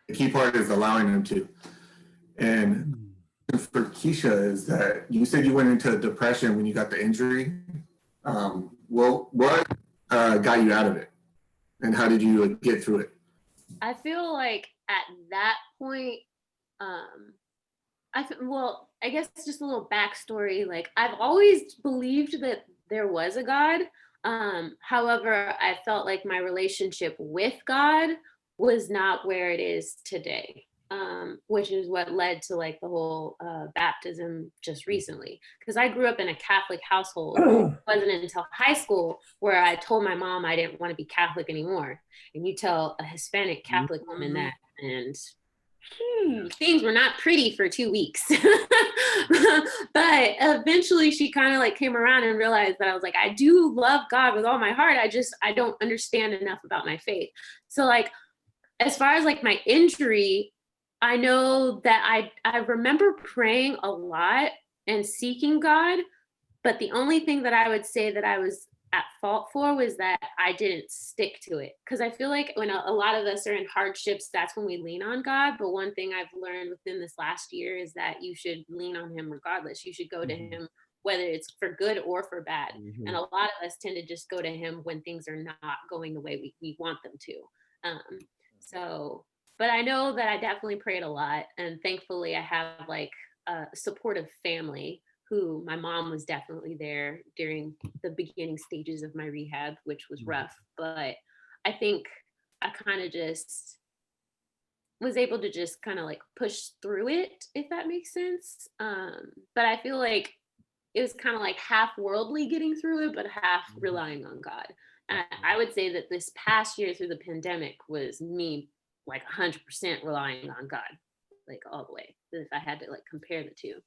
Speaker 6: The key part is allowing him to. And for Keshia is that you said you went into depression when you got the injury. Well, what got you out of it? And how did you get through it?
Speaker 2: I feel like at that point, I guess just a little backstory. Like I've always believed that there was a God. However, I felt like my relationship with God was not where it is today, which is what led to like the whole baptism just recently. Because I grew up in a Catholic household. It wasn't until high school where I told my mom I didn't want to be Catholic anymore. And you tell a Hispanic Catholic woman that, and things were not pretty for 2 weeks. But eventually she kind of like came around and realized that I was like, I do love God with all my heart. I don't understand enough about my faith. So like, as far as like my injury, I know that I remember praying a lot and seeking God. But the only thing that I would say that I was at fault for was that I didn't stick to it. Because I feel like when a lot of us are in hardships, that's when we lean on God. But one thing I've learned within this last year is that you should lean on him regardless. You should go to him, whether it's for good or for bad. And a lot of us tend to just go to him when things are not going the way we want them to. But I know that I definitely prayed a lot. And thankfully I have like a supportive family who my mom was definitely there during the beginning stages of my rehab, which was rough. But I think I kind of just was able to just kind of like push through it, if that makes sense. But I feel like it was kind of like half worldly getting through it, but half relying on God. And I would say that this past year through the pandemic was me like 100% relying on God, like all the way, if I had to like compare the two.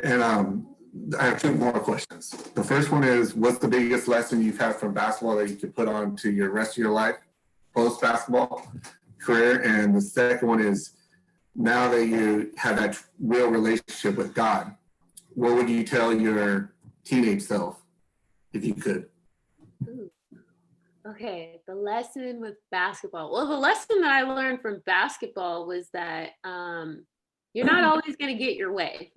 Speaker 6: And I have two more questions. The first one is, what's the biggest lesson you've had from basketball that you could put on to your rest of your life, post-basketball career? And the second one is, now that you have that real relationship with God, what would you tell your teenage self, if you could?
Speaker 2: Ooh. Okay, the lesson with basketball. Well, the lesson that I learned from basketball was that you're not always going to get your way.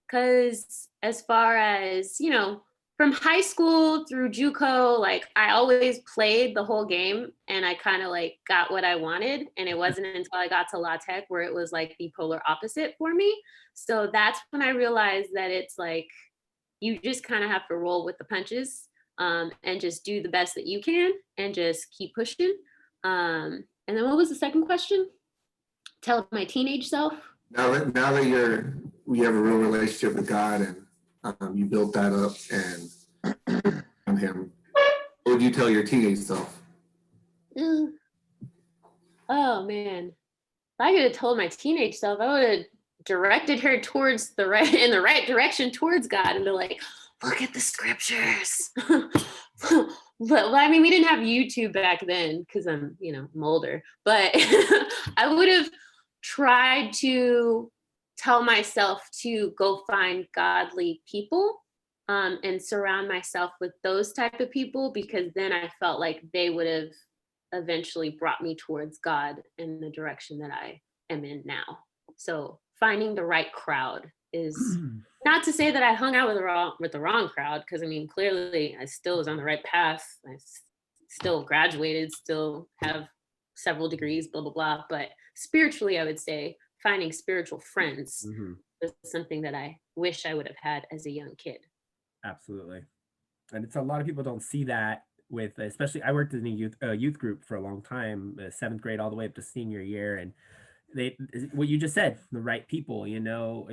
Speaker 2: Because as far as, you know, from high school through JUCO, like I always played the whole game and I kind of like got what I wanted. And it wasn't until I got to La Tech where it was like the polar opposite for me. So that's when I realized that it's like, you just kind of have to roll with the punches and just do the best that you can and just keep pushing. And then what was the second question? Tell my teenage self.
Speaker 6: Now that you have a real relationship with God and you built that up and on him, what would you tell your teenage self?
Speaker 2: Oh man, if I could have told my teenage self, I would have directed her towards the right direction towards God and be like, look at the scriptures. But I mean, we didn't have YouTube back then because I'm older, but I would have tried to tell myself to go find godly people and surround myself with those type of people, because then I felt like they would have eventually brought me towards God in the direction that I am in now. So finding the right crowd is not to say that I hung out with the wrong crowd, because I mean, clearly I still was on the right path. I still graduated, still have several degrees, blah, blah, blah. But spiritually, I would say finding spiritual friends is something that I wish I would have had as a young kid.
Speaker 1: Absolutely. And it's a lot of people don't see that with, especially I worked in a youth group for a long time, 7th grade all the way up to senior year. And what you just said, the right people, I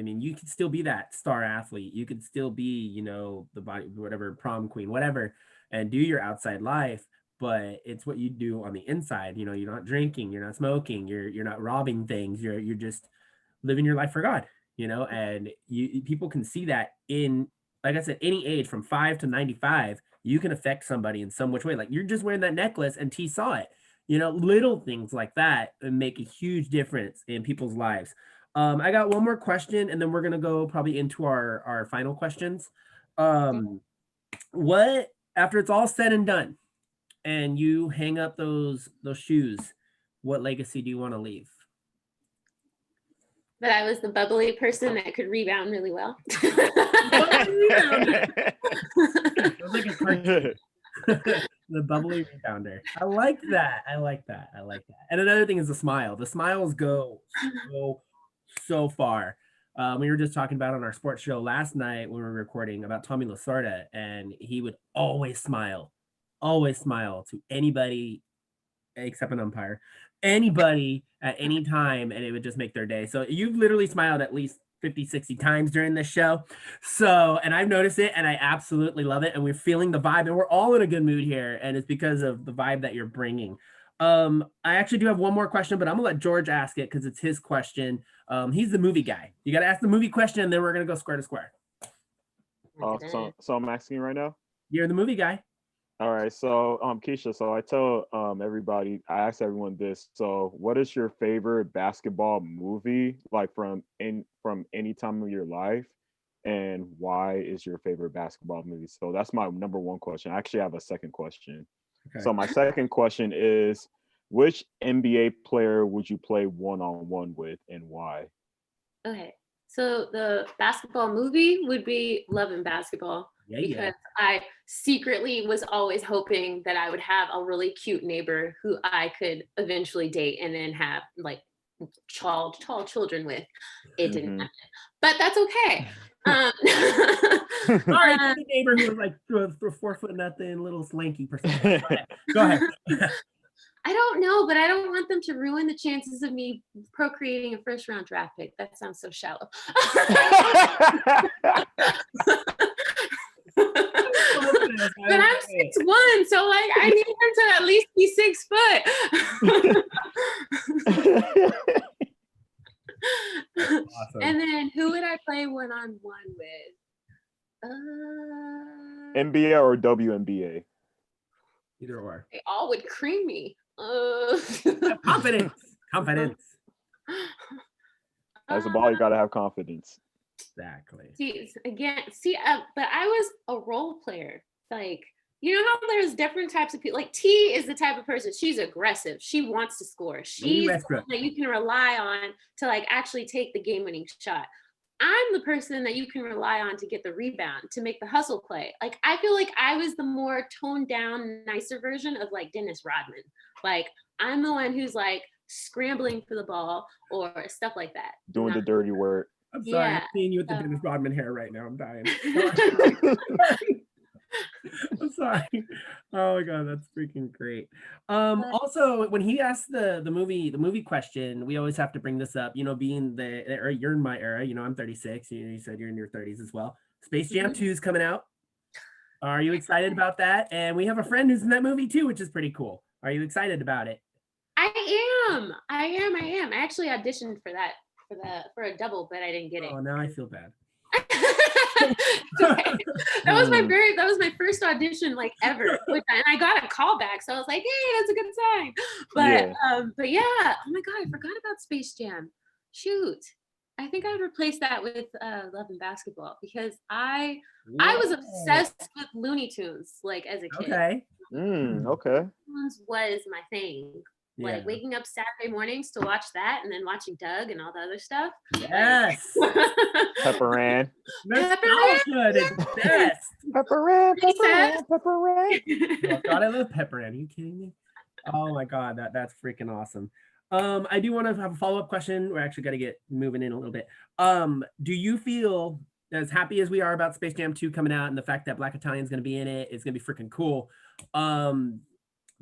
Speaker 1: mean, you could still be that star athlete. You could still be, the body, whatever, prom queen, whatever, and do your outside life. But it's what you do on the inside. You're not drinking, you're not smoking, you're not robbing things. You're just living your life for God, and people can see that in, like I said, any age from 5 to 95, you can affect somebody in some which way. Like you're just wearing that necklace and T saw it. Little things like that make a huge difference in people's lives. I got one more question, and then we're gonna go probably into our final questions. What, after it's all said and done, and you hang up those shoes, what legacy do you want to leave?
Speaker 2: That I was the bubbly person that could rebound really well.
Speaker 1: The bubbly rebounder. I like that. And another thing is the smile. The smiles go so far. We were just talking about on our sports show last night when we were recording about Tommy Lasorda, and he would always smile to anybody except an umpire, anybody at any time, and it would just make their day. So you've literally smiled at least 50, 60 times during this show. So, and I've noticed it and I absolutely love it. And we're feeling the vibe and we're all in a good mood here. And it's because of the vibe that you're bringing. I actually do have one more question, but I'm gonna let George ask it because it's his question. He's the movie guy. You got to ask the movie question and then we're going to go square to square.
Speaker 3: So I'm asking right now?
Speaker 1: You're the movie guy.
Speaker 3: All right, so Keisha, so I tell everybody, I ask everyone this. So, what is your favorite basketball movie, like from any time of your life, and why is your favorite basketball movie? So that's my number one question. I actually have a second question.
Speaker 1: Okay.
Speaker 3: So my second question is, which NBA player would you play one-on-one with, and why?
Speaker 2: Okay. So the basketball movie would be Love and Basketball because I secretly was always hoping that I would have a really cute neighbor who I could eventually date and then have like tall children with. It didn't happen, but that's okay.
Speaker 1: Sorry, the neighbor who was like 4 foot nothing, little slanky person. Go ahead.
Speaker 2: I don't know, but I don't want them to ruin the chances of me procreating a first round draft pick. That sounds so shallow. But I'm 6'1", so like I need him to at least be 6 foot.
Speaker 1: Awesome.
Speaker 2: And then who would I play one-on-one with?
Speaker 3: NBA or WNBA?
Speaker 1: Either or.
Speaker 2: They all would cream me.
Speaker 1: Confidence.
Speaker 3: As a ball, you gotta have confidence.
Speaker 1: Exactly.
Speaker 2: But I was a role player. Like, you know how there's different types of people. Like T is the type of person, she's aggressive. She wants to score. She's the one that you can rely on to like actually take the game-winning shot. I'm the person that you can rely on to get the rebound, to make the hustle play. Like, I feel like I was the more toned down, nicer version of like Dennis Rodman. Like, I'm the one who's like scrambling for the ball or stuff like that.
Speaker 3: Doing the dirty work.
Speaker 1: I'm sorry, I'm seeing you with the Dennis Rodman hair right now. I'm dying. I'm sorry. Oh my god, that's freaking great. Also, when he asked the movie question, we always have to bring this up. You know, being you're in my era. You know, I'm 36. You said you're in your 30s as well. Space Jam 2 is coming out. Are you excited about that? And we have a friend who's in that movie too, which is pretty cool. Are you excited about it?
Speaker 2: I am. I actually auditioned for that for a double, but I didn't get it.
Speaker 1: Oh, now I feel bad.
Speaker 2: Okay. That was my first audition like ever, and I got a call back, so I was like, hey, that's a good sign. But yeah, oh my god, I forgot about Space Jam. Shoot, I think I would replace that with Love and Basketball because I was obsessed with Looney Tunes like as a kid.
Speaker 1: Okay.
Speaker 3: Okay.
Speaker 2: Tunes was my thing. Like waking up Saturday mornings to watch that and then watching Doug and all the other stuff.
Speaker 1: Yes.
Speaker 3: Pepper Ann.
Speaker 1: Nostalgia is best.
Speaker 3: Pepper Ann.
Speaker 1: Oh god, I love Pepper Ann. Are you kidding me? Oh my god, that's freaking awesome. I do want to have a follow-up question. We're actually got to get moving in a little bit. Do you feel as happy as we are about Space Jam 2 coming out and the fact that Black Italian's going to be in it? It's going to be freaking cool.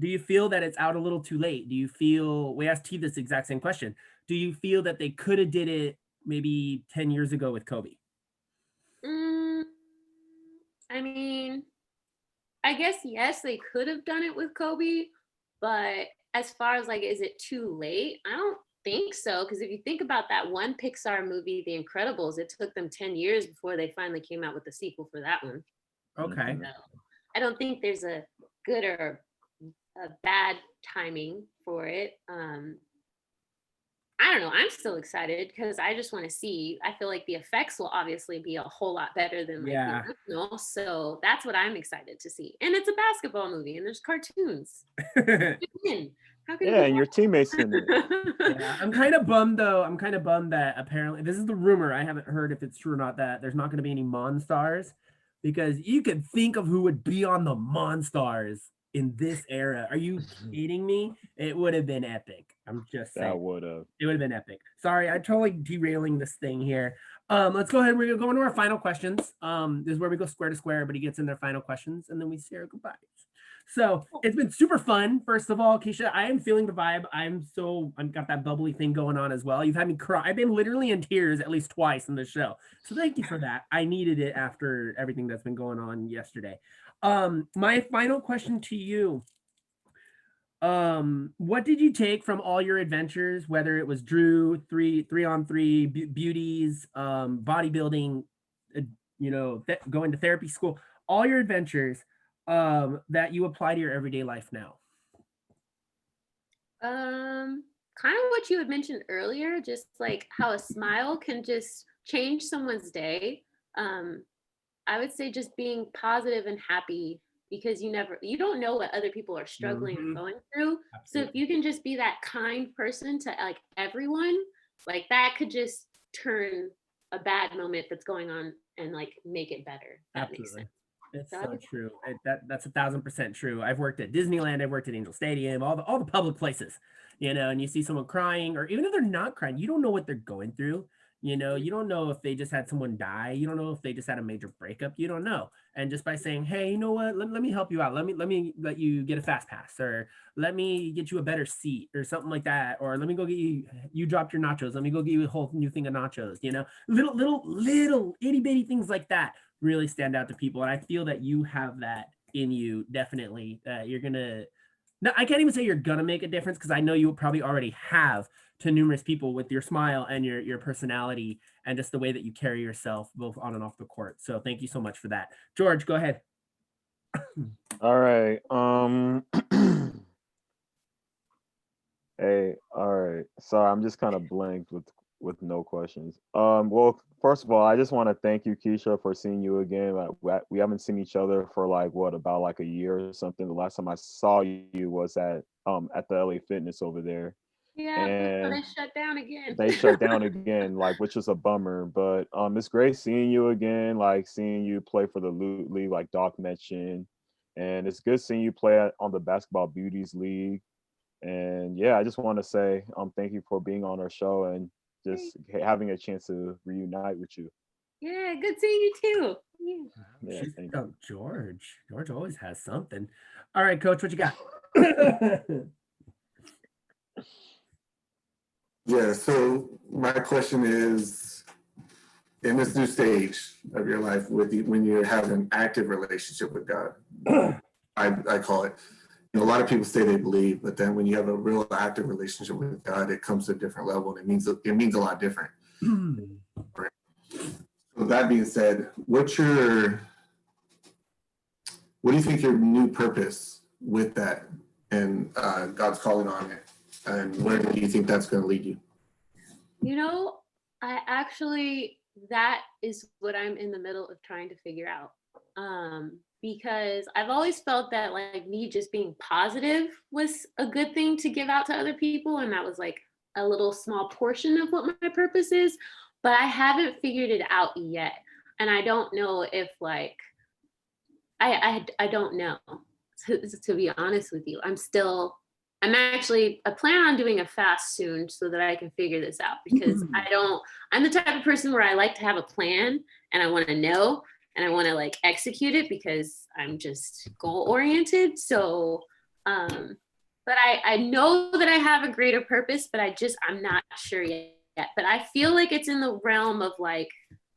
Speaker 1: Do you feel that it's out a little too late? Do you feel, we asked T this exact same question. Do you feel that they could have did it maybe 10 years ago with Kobe?
Speaker 2: I mean, I guess, yes, they could have done it with Kobe, but as far as like, is it too late? I don't think so. Because if you think about that one Pixar movie, The Incredibles, it took them 10 years before they finally came out with the sequel for that one.
Speaker 1: Okay.
Speaker 2: So I don't think there's a good or a bad timing for it. I don't know. I'm still excited because I just want to see. I feel like the effects will obviously be a whole lot better than like the original. So that's what I'm excited to see. And it's a basketball movie and there's cartoons.
Speaker 3: And your teammates in it.
Speaker 1: Yeah, I'm kind of bummed though. I'm kind of bummed that apparently this is the rumor. I haven't heard if it's true or not that there's not going to be any Monstars, because you could think of who would be on the Monstars in this era. Are you kidding me? It would have been epic. I'm just saying.
Speaker 3: That would have.
Speaker 1: It would have been epic. Sorry, I'm totally derailing this thing here. Let's go ahead. We're gonna go into our final questions. This is where we go square to square. Everybody gets in their final questions, and then we say our goodbyes. So it's been super fun. First of all, Keshia, I am feeling the vibe. I've got that bubbly thing going on as well. You've had me cry. I've been literally in tears at least twice in the show. So thank you for that. I needed it after everything that's been going on yesterday. My final question to you. What did you take from all your adventures, whether it was Drew, three on three, beauties, bodybuilding, going to therapy school, all your adventures? that you apply to your everyday life now?
Speaker 2: Kind of what you had mentioned earlier, just like how a smile can just change someone's day. I would say just being positive and happy, because you don't know what other people are struggling
Speaker 1: Mhm.
Speaker 2: or going through. So if you can just be that kind person to like everyone, like that could just turn a bad moment that's going on and like make it better. That makes
Speaker 1: Absolutely.
Speaker 2: sense.
Speaker 1: It's
Speaker 2: So
Speaker 1: so true. That's 1,000% true. I've worked at Disneyland, I've worked at Angel Stadium, all the public places, and you see someone crying, or even if they're not crying, you don't know what they're going through. You don't know if they just had someone die. You don't know if they just had a major breakup. You don't know. And just by saying, hey, you know what? Let me help you out. Let you get a fast pass, or let me get you a better seat, or something like that. Or let me go get you dropped your nachos. Let me go get you a whole new thing of nachos. Little itty bitty things like that really stand out to people. And I feel that you have that in you, definitely. You're gonna, no, I can't even say you're gonna make a difference, because I know you probably already have, to numerous people, with your smile and your personality and just the way that you carry yourself both on and off the court. So thank you so much for that. George, go ahead.
Speaker 3: All right. Hey, all right. Sorry, I'm just kind of blanked with no questions. Well, first of all, I just want to thank you, Keshia, for seeing you again. We haven't seen each other for like what, about like a year or something. The last time I saw you was at the LA Fitness over there,
Speaker 2: yeah, before
Speaker 3: and
Speaker 2: they shut down again.
Speaker 3: they shut down again, like, which is a bummer. But it's great seeing you again, like seeing you play for the Loot League, like Doc mentioned, and it's good seeing you play on the Basketball Beauties League. And yeah, I just want to say thank you for being on our show and just having a chance to reunite with you.
Speaker 2: Yeah, good seeing you too. Yeah.
Speaker 3: Yeah,
Speaker 1: She's
Speaker 3: thank you.
Speaker 1: George. George always has something. All right, Coach, what you got?
Speaker 6: Yeah, so my question is, in this new stage of your life, when you have an active relationship with God, I call it, a lot of people say they believe, but then when you have a real active relationship with God, it comes to a different level, and it means a lot different. Right. So that being said, what do you think your new purpose with that, and God's calling on it, and where do you think that's going to lead you?
Speaker 2: That is what I'm in the middle of trying to figure out. Because I've always felt that like me just being positive was a good thing to give out to other people. And that was like a little small portion of what my purpose is, but I haven't figured it out yet. And I don't know if like, I don't know, to be honest with you. I plan on doing a fast soon so that I can figure this out, because I'm the type of person where I like to have a plan and I want to know and I want to like execute it, because I'm just goal oriented. So, but I know that I have a greater purpose, but I'm not sure yet. But I feel like it's in the realm of like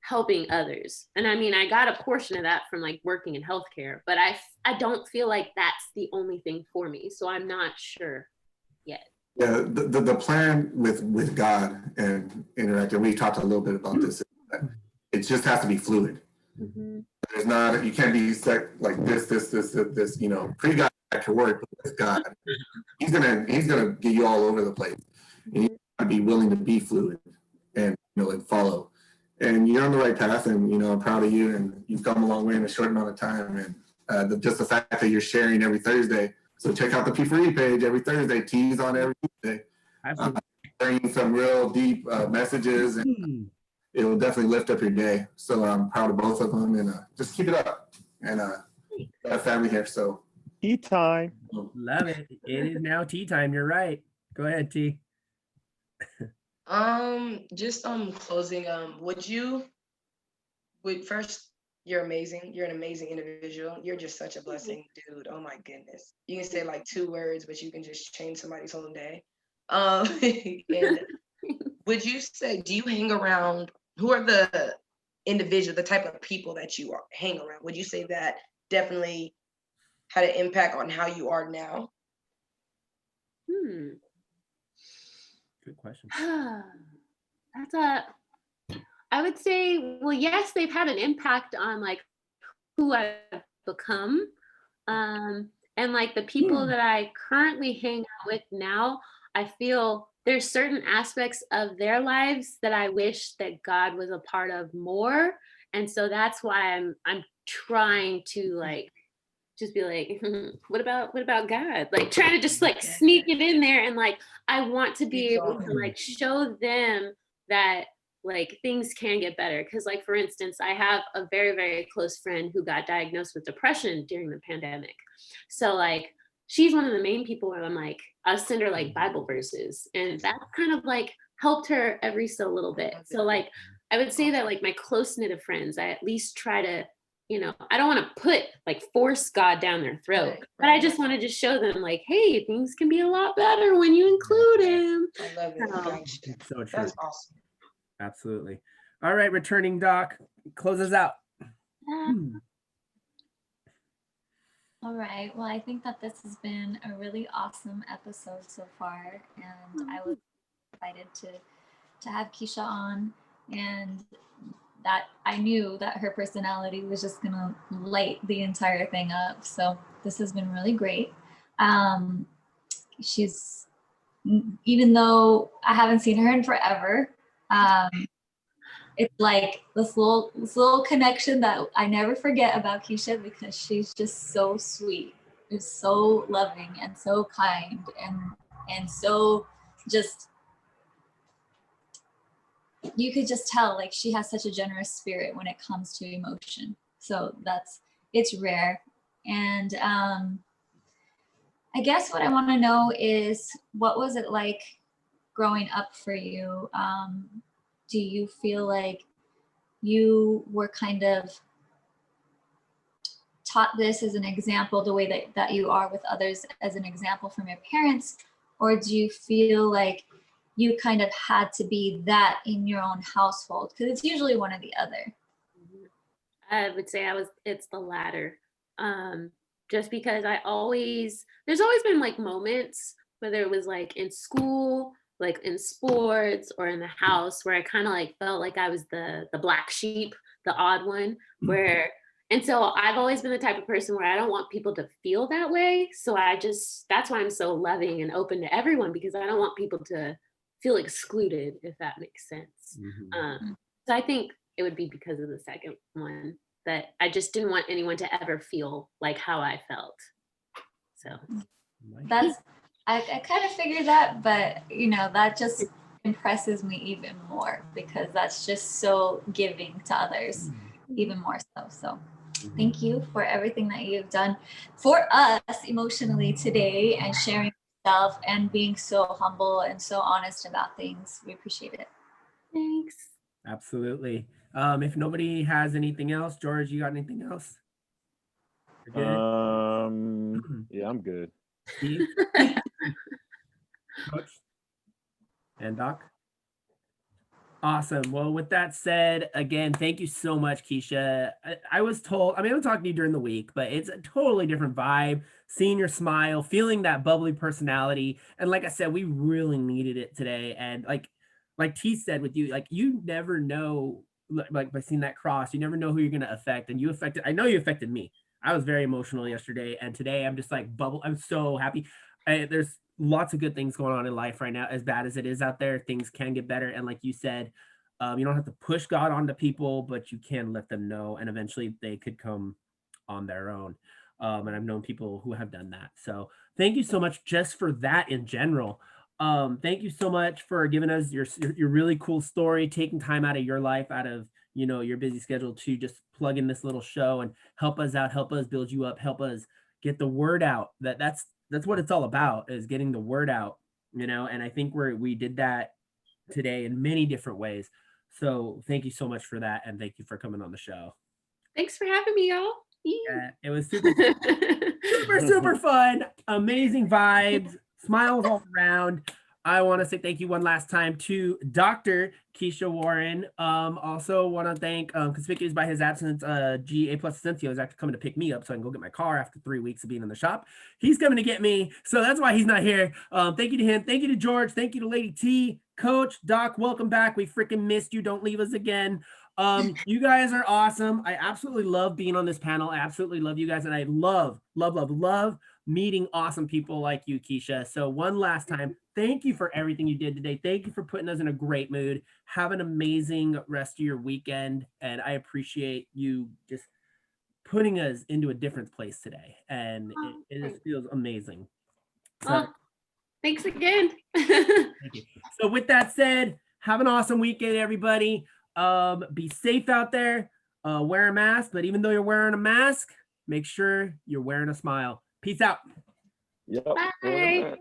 Speaker 2: helping others. And I mean, I got a portion of that from like working in healthcare, but I don't feel like that's the only thing for me. So I'm not sure yet.
Speaker 6: Yeah, the plan with God and interacting, we talked a little bit about this. It just has to be fluid.
Speaker 2: Mm-hmm.
Speaker 6: There's not, you can't be set like this, pre-God that can work, but with God, he's gonna get you all over the place. And you gotta be willing to be fluid and and follow. And you're on the right path, and I'm proud of you, and you've come a long way in a short amount of time. And just the fact that you're sharing every Thursday. So check out the P4E page every Thursday, teas on every Tuesday. Sharing some real deep messages, and it will definitely lift up your day. So I'm proud of both of them, and just keep it up. And got a family here, so.
Speaker 3: Tea time.
Speaker 1: Love it. It is now tea time. You're right. Go ahead, T.
Speaker 5: Just closing, first, you're amazing. You're an amazing individual. You're just such a blessing, dude. Oh my goodness. You can say like 2 words, but you can just change somebody's whole day. And would you say, do you hang around, who are the type of people that you hang around? Would you say that definitely had an impact on how you are now?
Speaker 1: Good question.
Speaker 2: I would say, well, yes, they've had an impact on like who I've become. And like the people that I currently hang out with now, I feel there's certain aspects of their lives that I wish that God was a part of more. And so that's why I'm trying to like just be like, what about God? Like trying to just like sneak it in there, and like I want to be able to like show them that like things can get better. Because like for instance, I have a very, very close friend who got diagnosed with depression during the pandemic. So like she's one of the main people where I'm like, I'll send her like Bible verses, and that kind of like helped her every so little bit. So like I would say that like my close knit of friends, I at least try to, I don't want to force God down their throat, but I just want to just show them like, hey, things can be a lot better when you include him.
Speaker 5: I love it.
Speaker 1: So true.
Speaker 5: That's awesome.
Speaker 1: Absolutely. All right, returning Doc, close us out.
Speaker 4: All right. Well, I think that this has been a really awesome episode so far, and I was excited to have Keshia on, and that I knew that her personality was just gonna light the entire thing up. So this has been really great. She's, even though I haven't seen her in forever, it's like this little connection that I never forget about Keshia, because she's just so sweet, is so loving and so kind and so just, you could just tell like she has such a generous spirit when it comes to emotion. So it's rare. And I guess what I want to know is, what was it like growing up for you? Do you feel like you were kind of taught this as an example, the way that you are with others as an example from your parents? Or do you feel like you kind of had to be that in your own household? Because it's usually one or the other.
Speaker 2: I would say it's the latter. Just because there's always been like moments, whether it was like in school, like in sports, or in the house, where I kind of like felt like I was the black sheep, the odd one, and so I've always been the type of person where I don't want people to feel that way. So that's why I'm so loving and open to everyone, because I don't want people to feel excluded, if that makes sense. So I think it would be because of the second one, that I just didn't want anyone to ever feel like how I felt. So
Speaker 4: I kind of figured that, but that just impresses me even more, because that's just so giving to others, even more so. So thank you for everything that you've done for us emotionally today, and sharing yourself and being so humble and so honest about things. We appreciate it.
Speaker 2: Thanks.
Speaker 1: Absolutely. If nobody has anything else, George, you got anything else?
Speaker 3: Yeah, I'm good.
Speaker 1: Steve? Coach? And Doc? Awesome. Well, with that said, again, thank you so much, Keshia. I was told, I've been talking to you during the week, but it's a totally different vibe. Seeing your smile, feeling that bubbly personality. And like I said, we really needed it today. And like T said with you, like you never know, like by seeing that cross, you never know who you're going to affect. And I know you affected me. I was very emotional yesterday. And today I'm just like I'm so happy. There's lots of good things going on in life right now. As bad as it is out there, things can get better. And like you said, you don't have to push God onto people, but you can let them know, and eventually they could come on their own. And I've known people who have done that. So thank you so much just for that in general. Thank you so much for giving us your really cool story, taking time out of your life, out of your busy schedule, to just plug in this little show and help us out, help us build you up, help us get the word out. That's what it's all about, is getting the word out, and I think we did that today in many different ways. So thank you so much for that, and thank you for coming on the show.
Speaker 2: Thanks for having me, y'all.
Speaker 1: Yeah, it was super fun, amazing vibes, smiles all around. I want to say thank you one last time to Dr. Keshia Warren. Also want to thank, conspicuous by his absence, GA Plus Ascensio is actually coming to pick me up so I can go get my car after 3 weeks of being in the shop. He's coming to get me, so that's why he's not here. Thank you to him. Thank you to George. Thank you to Lady T. Coach, Doc, welcome back. We freaking missed you. Don't leave us again. You guys are awesome. I absolutely love being on this panel. I absolutely love you guys, and I love meeting awesome people like you, Keshia. So one last time, thank you for everything you did today. Thank you for putting us in a great mood. Have an amazing rest of your weekend, and I appreciate you just putting us into a different place today, and it just feels amazing. So,
Speaker 2: well, thanks again.
Speaker 1: thank you. So with that said, have an awesome weekend, everybody. Be safe out there. Wear a mask, but even though you're wearing a mask, make sure you're wearing a smile. Peace out.
Speaker 3: Yep.
Speaker 2: Bye.